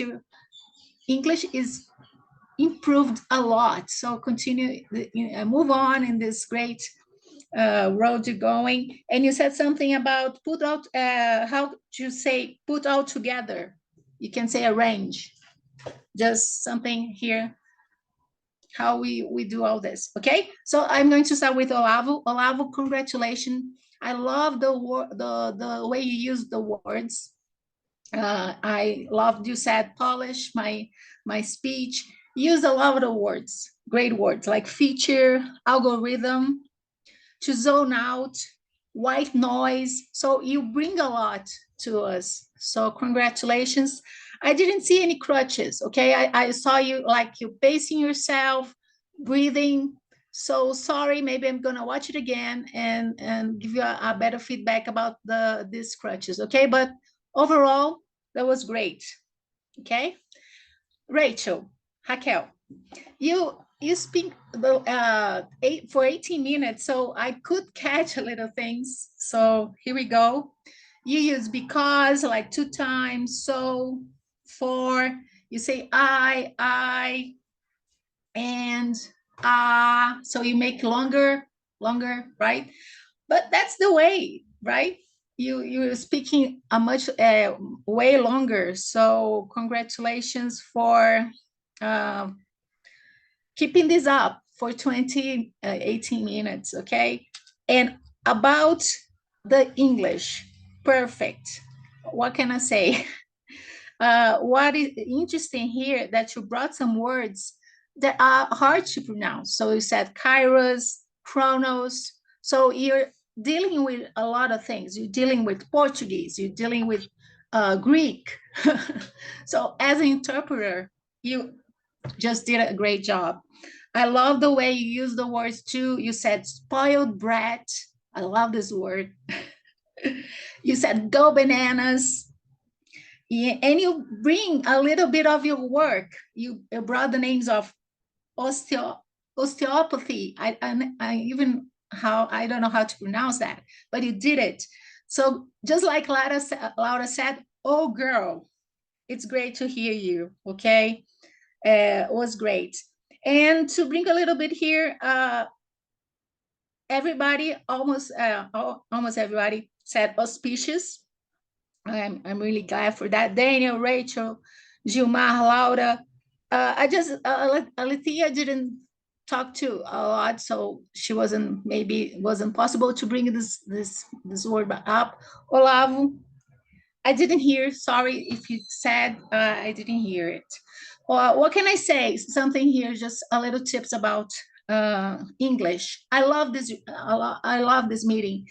English is improved a lot. So continue, move on in this great road you're going. And you said something about put out, how to say put all together. You can say arrange. Just something here, how we do all this. Okay, so I'm going to start with Olavo. Olavo, congratulations. I love the way you use the words. I loved you said polish my speech. Use a lot of the words, great words like feature, algorithm, to zone out, white noise. So you bring a lot to us. So congratulations. I didn't see any crutches, okay? I saw you like you pacing yourself, breathing. So sorry, maybe I'm gonna watch it again and give you a better feedback about these crutches, okay? But overall, that was great, okay? Rachel, Raquel, you speak for 18 minutes, so I could catch a little things. So here we go. You use because like 2 times, so, for, you say I, and so you make longer, right? But that's the way, right? You're speaking a much way longer. So congratulations for keeping this up for 18 minutes, okay? And about the English, perfect. What can I say? What is interesting here that you brought some words that are hard to pronounce. So you said kairos, chronos. So you're dealing with a lot of things. You're dealing with Portuguese, you're dealing with Greek. So as an interpreter, you just did a great job. I love the way you use the words too. You said spoiled brat. I love this word. You said go bananas. Yeah, and you bring a little bit of your work. You brought the names of osteopathy. I even I don't know how to pronounce that, but you did it. So just like Laura said, oh girl, it's great to hear you. Okay, it was great. And to bring a little bit here, everybody, almost everybody said auspicious. I'm really glad for that. Daniel, Rachel, Gilmar, Laura. Alethea didn't talk to a lot, so she wasn't possible to bring this word up. Olavo, I didn't hear. Sorry if you said I didn't hear it. What can I say? Something here, just a little tips about English. I love this. I love this meeting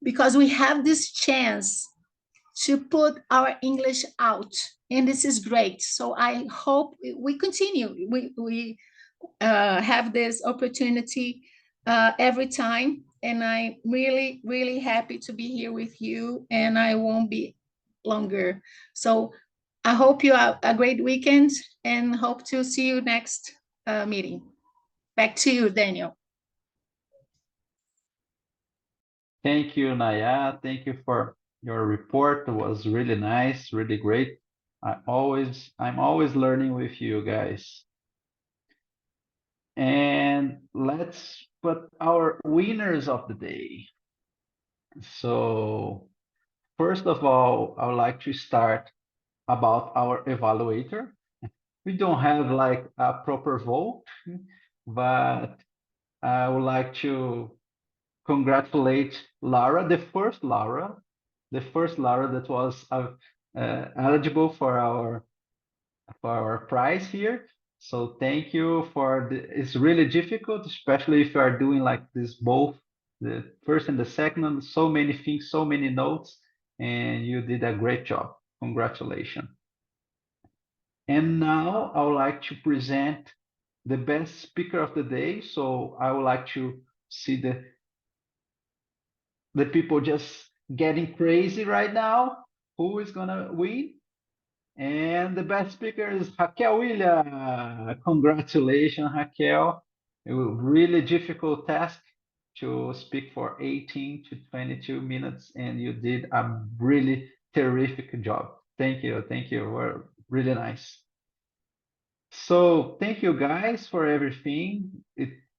because we have this chance to put our English out, and this is great. So I hope we continue. We have this opportunity every time, and I'm really, really happy to be here with you, and I won't be longer. So I hope you have a great weekend and hope to see you next meeting. Back to you, Daniel. Thank you, Naya. Thank you for your report. It was really nice, really great. I'm always learning with you guys. And let's put our winners of the day. So first of all, I would like to start about our evaluator. We don't have like a proper vote, but I would like to congratulate Lara, the first Lara that was eligible for our prize here. So thank you for it's really difficult, especially if you are doing like this both the first and the second, so many things, so many notes, and you did a great job. Congratulations. And now I would like to present the best speaker of the day. So I would like to see the people just getting crazy right now. Who is gonna win? And the best speaker is Raquel Willia. Congratulations, Raquel. A really difficult task to speak for 18 to 22 minutes, and you did a really terrific job. Thank you. Thank you. We're really nice. So thank you guys for everything.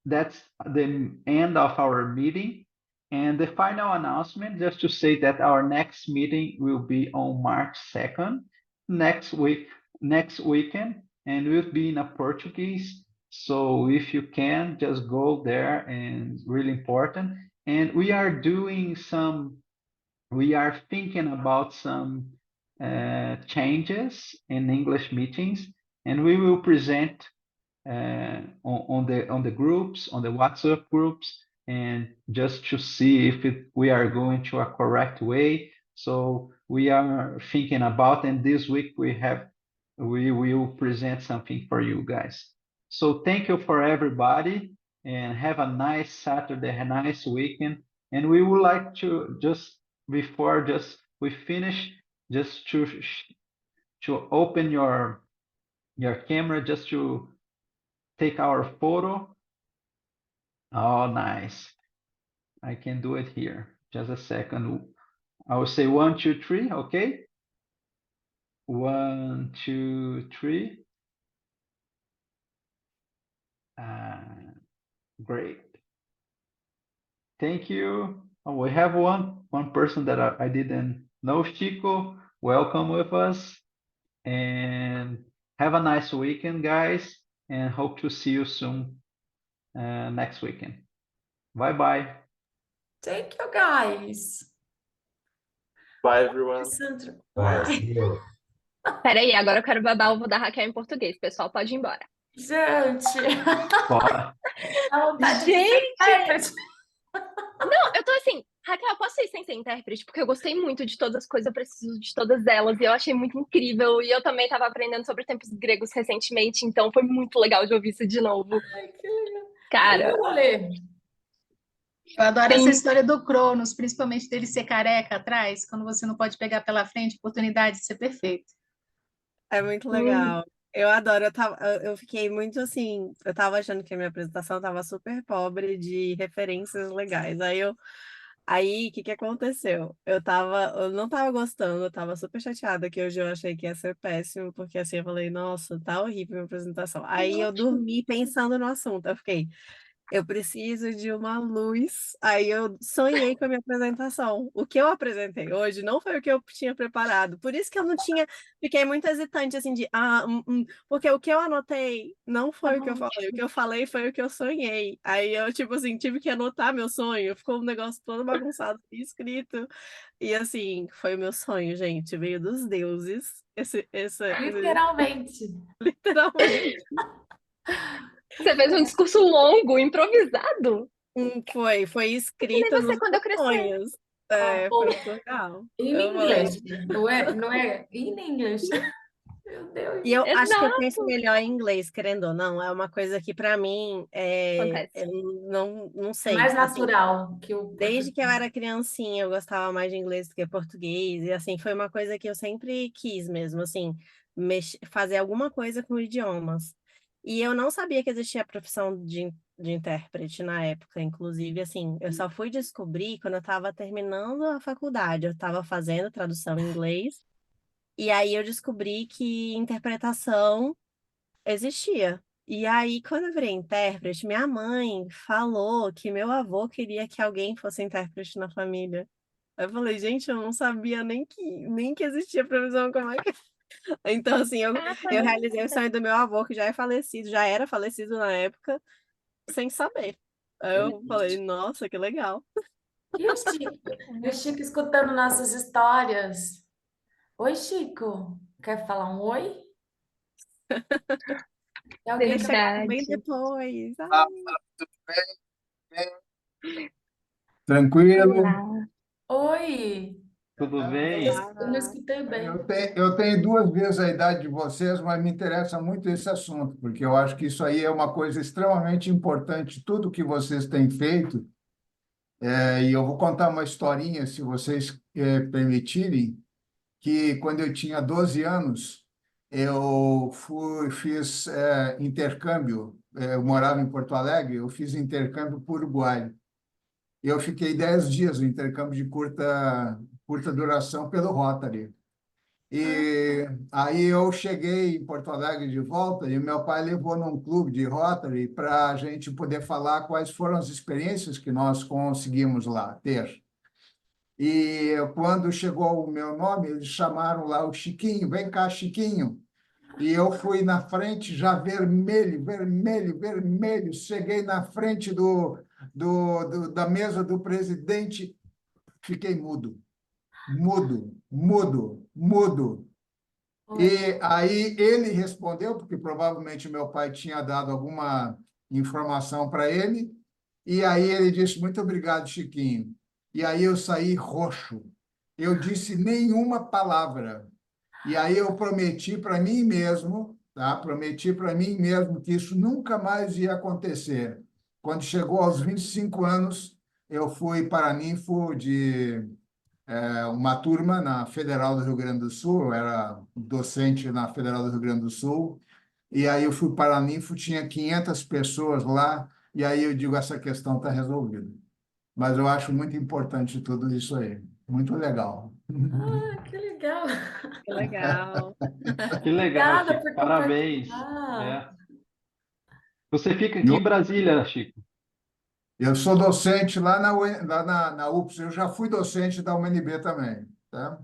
That's the end of our meeting. And the final announcement, just to say that our next meeting will be on March 2nd, next weekend, and we'll be in a Portuguese. So if you can, just go there, and it's really important. And we are thinking about some changes in English meetings, and we will present on the groups, on the WhatsApp groups, and just to see if we are going to a correct way. So we are thinking about, and this week we will present something for you guys. So thank you for everybody, and have a nice Saturday, a nice weekend. And we would like to before we finish, just to open your camera, just to take our photo. Oh, nice. I can do it here. Just a second. I will say 1, 2, 3. Okay. 1, 2, 3. Great. Thank you. Oh, we have one person that I didn't know. Chico, welcome with us, and have a nice weekend, guys, and hope to see you soon next weekend. Bye bye. Thank you, guys. Bye, everyone. Sandra. Bye, Bye. see you. Peraí, agora eu quero babar ovo da Raquel em português. Pessoal, pode ir embora. Gente. Bora. Dá vontade de Gente! ser- Não, eu tô assim, Raquel, posso ir sem ser intérprete? Porque eu gostei muito de todas as coisas, eu preciso de todas elas, e eu achei muito incrível. E eu também estava aprendendo sobre tempos gregos recentemente, então foi muito legal de ouvir isso de novo. Ai, que legal. E Cara, o rolê? Eu adoro essa tem. história do Cronos, principalmente dele ser careca atrás, quando você não pode pegar pela frente, oportunidade de ser perfeito. É muito Hum, legal. Eu adoro, eu fiquei muito assim, eu tava achando que a minha apresentação tava super pobre de referências legais. Aí, o que que aconteceu? Eu não tava gostando, eu tava super chateada que hoje eu achei que ia ser péssimo, porque assim, eu falei, nossa, tá horrível a minha apresentação. Aí eu ótimo. dormi pensando no assunto, eu fiquei, eu preciso de uma luz. Aí eu sonhei com a minha apresentação. O que eu apresentei hoje não foi o que eu tinha preparado. Por isso que eu não tinha. Fiquei muito hesitante, assim, porque o que eu anotei não Tá foi o que eu falei. O que ótimo. eu falei foi o que eu sonhei. Aí eu, tipo assim, tive que anotar meu sonho. Ficou um negócio todo bagunçado, escrito. E assim, foi o meu sonho, gente. Veio dos deuses. Literalmente. Literalmente. Você fez um discurso longo, improvisado? Foi Que nem escrito você nos quando eu meus crescer. sonhos. Ó, É, foi muito legal. em Eu falei. inglês. Não é in English. Meu E Deus. eu acho que eu penso Exato. melhor em inglês, querendo ou não. É uma coisa que, para mim, Acontece. eu não É sei. mais Assim, natural que o desde que eu português. era criancinha, eu gostava mais de inglês do que português. E, assim, foi uma coisa que eu sempre quis mesmo, assim, fazer alguma coisa com idiomas. E eu não sabia que existia a profissão de intérprete na época. Inclusive, assim, eu só fui descobrir quando eu estava terminando a faculdade. Eu estava fazendo tradução em inglês. E aí eu descobri que interpretação existia. E aí, quando eu virei intérprete, minha mãe falou que meu avô queria que alguém fosse intérprete na família. Aí eu falei, gente, eu não sabia nem que existia previsão como é que. Então, assim, eu realizei o Caraca. sonho do meu avô, que já é falecido, já era falecido na época, sem saber. Aí eu falei, nossa, que legal. E o Chico escutando nossas histórias. Oi, Chico. Quer falar um oi? Tem Ele alguém que... chegou bem Verdade. depois. Ah, Ai, tudo bem? Tranquilo? Olá. Oi. Tudo bem? Eu não olá. escutei bem. Eu tenho duas vezes a idade de vocês, mas me interessa muito esse assunto, porque eu acho que isso aí é uma coisa extremamente importante, tudo que vocês têm feito. E eu vou contar uma historinha, se vocês permitirem, que quando eu tinha 12 anos, fiz intercâmbio. Eu morava em Porto Alegre, eu fiz intercâmbio para o Uruguai. Eu fiquei 10 dias no intercâmbio de curta duração pelo Rotary. Ah, E aí eu cheguei em Porto Alegre de volta e meu pai levou num clube de Rotary para a gente poder falar quais foram as experiências que nós conseguimos lá ter. E quando chegou o meu nome, eles chamaram lá o Chiquinho, vem cá, Chiquinho. E eu fui na frente, já vermelho, vermelho, vermelho. Cheguei na frente da mesa do presidente, fiquei mudo, mudo, mudo, mudo. oi. E aí ele respondeu, porque provavelmente meu pai tinha dado alguma informação para ele, e aí ele disse: Muito obrigado, Chiquinho. E aí eu saí roxo. Eu disse nenhuma palavra. E aí eu prometi para mim mesmo, tá? Prometi para mim mesmo que isso nunca mais ia acontecer. Quando chegou aos 25 anos, eu fui paraninfo de uma turma na Federal do Rio Grande do Sul, eu era docente na Federal do Rio Grande do Sul, e aí eu fui paraninfo, tinha 500 pessoas lá, e aí eu digo, essa questão está resolvida. Mas eu acho muito importante tudo isso aí, muito legal. Ah, que legal. Que legal. Que legal, Obrigada Chico. por Parabéns. compartilhar. É. Você fica aqui em Eu, Brasília, Chico? eu sou docente lá na UPS, eu já fui docente da UNB também, tá?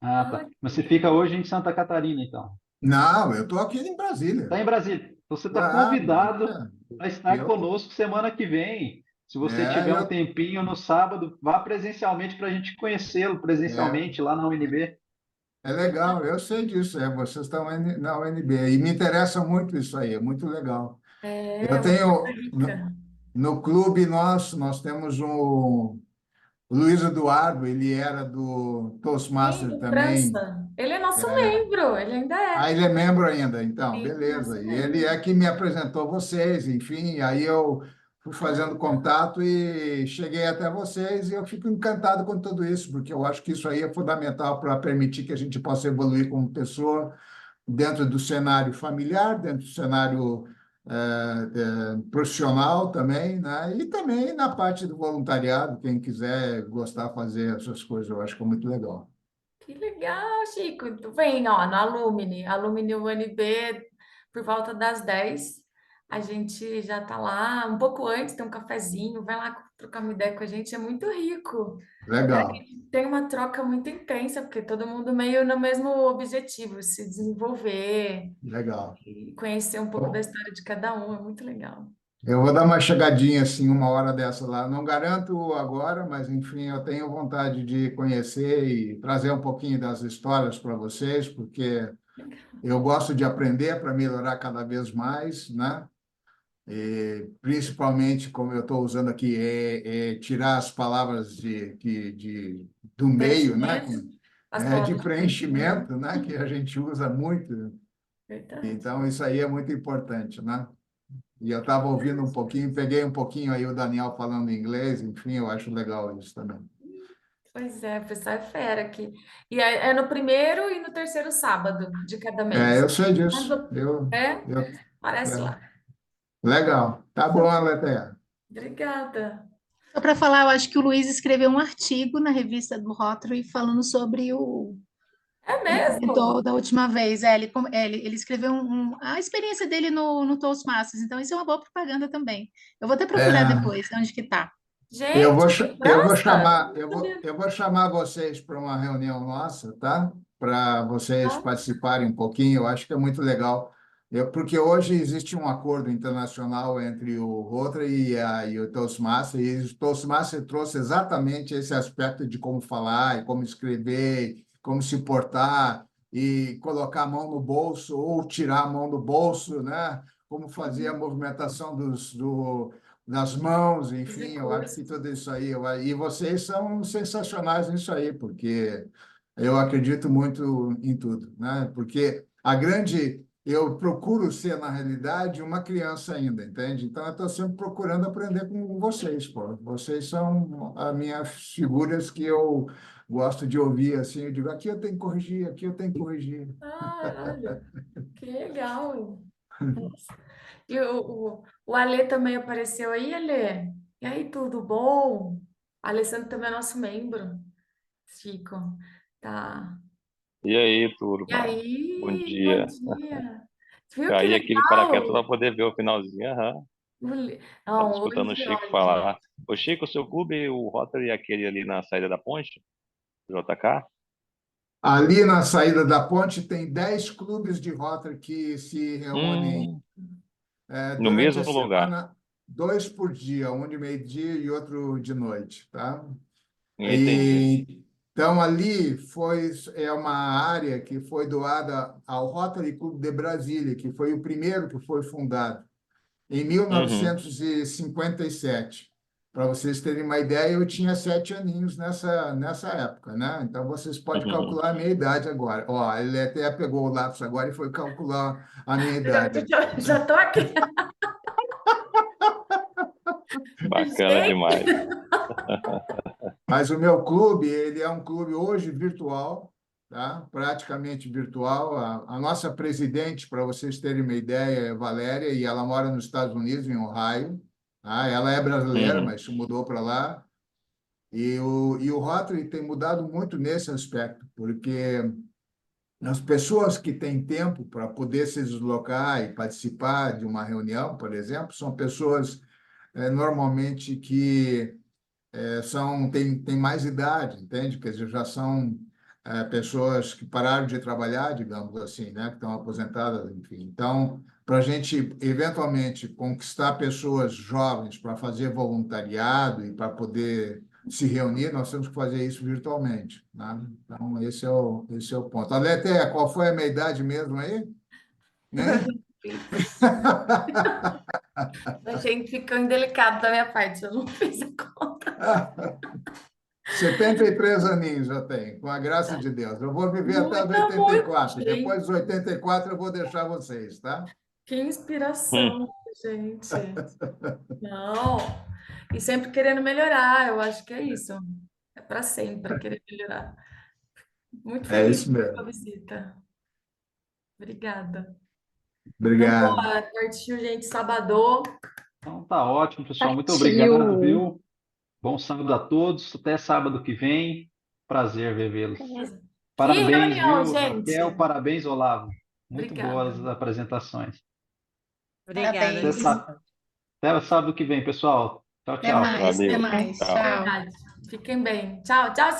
Ah, Ah, tá. que Mas você fica legal. hoje em Santa Catarina, então. Não, eu estou aqui em Brasília. Está em Brasília. Você está Claro, convidado a estar eu, conosco semana que vem. Se você tiver um eu, tempinho no sábado, vá presencialmente para a gente conhecê-lo é, presencialmente lá na UNB. É legal, eu sei disso, vocês estão na UNB e me interessa muito isso aí, é muito legal. É Eu uma coisa tenho, rica. no clube nós temos O Luiz Eduardo, ele era do Sim, Toastmaster do também. França. Ele é nosso É, membro, ele ainda é. ah, ele é membro ainda, então, Sim, nosso beleza. E ele membro. é que me apresentou vocês, enfim, aí eu fui fazendo contato e cheguei até vocês e eu fico encantado com tudo isso, porque eu acho que isso aí é fundamental para permitir que a gente possa evoluir como pessoa dentro do cenário familiar, dentro do cenário profissional também, né? E também na parte do voluntariado, quem quiser gostar de fazer essas coisas, eu acho que é muito legal. Que legal, Chico. Tu vem, ó, no Alumni UNB, por volta das 10. A gente já tá lá um pouco antes, tem um cafezinho, vai lá trocar uma ideia com a gente, é muito rico. A Legal, gente tem uma troca muito intensa, porque todo mundo meio no mesmo objetivo, se desenvolver legal. e conhecer um pouco da história de cada um, é muito legal. Eu vou dar uma chegadinha assim, uma hora dessa lá. Não garanto agora, mas enfim, eu tenho vontade de conhecer e trazer um pouquinho das histórias para vocês, porque eu gosto de aprender para melhorar cada vez mais, né? E, principalmente, como eu estou usando aqui, tirar as palavras do meio, né? Preenchimento, as De palavras de preenchimento, preenchimento, né? Que a gente usa muito. verdade. Então, isso aí é muito importante, né? E eu estava ouvindo um pouquinho, peguei um pouquinho aí o Daniel falando inglês, enfim, eu acho legal isso também. Pois é, o pessoal é fera aqui. E é no primeiro e no terceiro sábado de cada mês. Eu sei Mas disso. É? Eu, Parece é, lá. legal. Tá bom, Aletheia. Obrigada. Só para falar, eu acho que o Luiz escreveu um artigo na revista do Rotary falando sobre o É que ele mesmo? comentou da última vez. Ele escreveu a experiência dele no Toastmasters, então isso é uma boa propaganda também. Eu vou até procurar É, depois onde que tá. Gente, de eu vou França? chamar, eu vou chamar vocês para uma reunião nossa, tá? Para vocês Tá? participarem um pouquinho, eu acho que é muito legal. Porque hoje existe um acordo internacional entre o Rotary e o Toastmaster, e o Toastmaster trouxe exatamente esse aspecto de como falar, e como escrever, como se portar, e colocar a mão no bolso ou tirar a mão do bolso, né? Como fazer a movimentação das mãos, Os enfim, eu acho que recursos. tudo isso aí, e vocês são sensacionais nisso aí, porque eu acredito muito em tudo, né? Porque eu procuro ser, na realidade, uma criança ainda, entende? Então, eu estou sempre procurando aprender com vocês, pô. Vocês são as minhas figuras que eu gosto de ouvir, assim, eu digo, aqui eu tenho que corrigir, aqui eu tenho que corrigir. Ah, olha, que legal. E o Alê também apareceu aí, Alê? E aí, tudo bom? O Alessandro também é nosso membro, Chico. Tá. E aí, E turma? Bom aí, bom dia. dia. Viu que Caí aqui de paraquedas só legal? para poder ver o finalzinho. Aham. Tava Não, escutando o hoje, Chico olha. falar. Ô, Chico, o seu clube, o Rotary, é aquele ali na saída da ponte, JK? Ali na saída da ponte tem 10 clubes de Rotary que se reúnem Hum, no durante a mesmo lugar. semana, 2 por dia, um de meio-dia e outro de noite, tá? Entendi. E, então, ali é uma área que foi doada ao Rotary Clube de Brasília, que foi o primeiro que foi fundado em Uhum. 1957. Para vocês terem uma ideia, eu tinha 7 aninhos nessa época, né? Então, vocês podem calcular a minha idade agora. Ó, ele até pegou o lápis agora e foi calcular a minha idade aqui. Já tô aqui. Bacana Gente, demais. Mas o meu clube, ele é um clube hoje virtual, tá? Praticamente virtual. A nossa presidente, para vocês terem uma ideia, é Valéria, e ela mora nos Estados Unidos, em Ohio. Tá? Ela é brasileira, Uhum. mas se mudou para lá. E o Rotary tem mudado muito nesse aspecto, porque as pessoas que têm tempo para poder se deslocar e participar de uma reunião, por exemplo, são pessoas normalmente que tem mais idade, entende? Quer dizer, já são pessoas que pararam de trabalhar, digamos assim, né? Que estão aposentadas, enfim. Então, para a gente, eventualmente, conquistar pessoas jovens para fazer voluntariado e para poder se reunir, nós temos que fazer isso virtualmente, né? Então, esse é o ponto. Aletheia, qual foi a minha idade mesmo aí? Né? a gente ficou indelicado da minha parte, eu não fiz a conta. 73 aninhos já tem, com a graça de Deus. Eu vou viver até os Muito, 84. muito, Depois dos 84 eu vou deixar vocês, tá? Que inspiração, gente. Não. E sempre querendo melhorar, eu acho que é isso. É para sempre querer melhorar. Muito É feliz isso com a sua mesmo. visita. Obrigada. Então, Obrigado. bora, partiu, gente, sábado. Então tá ótimo, pessoal. Muito Partiu. obrigado, viu? Bom sábado a todos. Até sábado que vem. Prazer vê-los. Que Parabéns, reunião, viu, gente. Raquel? Parabéns, Olavo. Muito boas Obrigada. apresentações. Obrigada, Até, Parabéns. pessoal. até sábado que vem, pessoal. Tchau, Até tchau. mais, até Valeu. mais. Tchau. Tchau. Verdade. Fiquem bem. Tchau, tchau.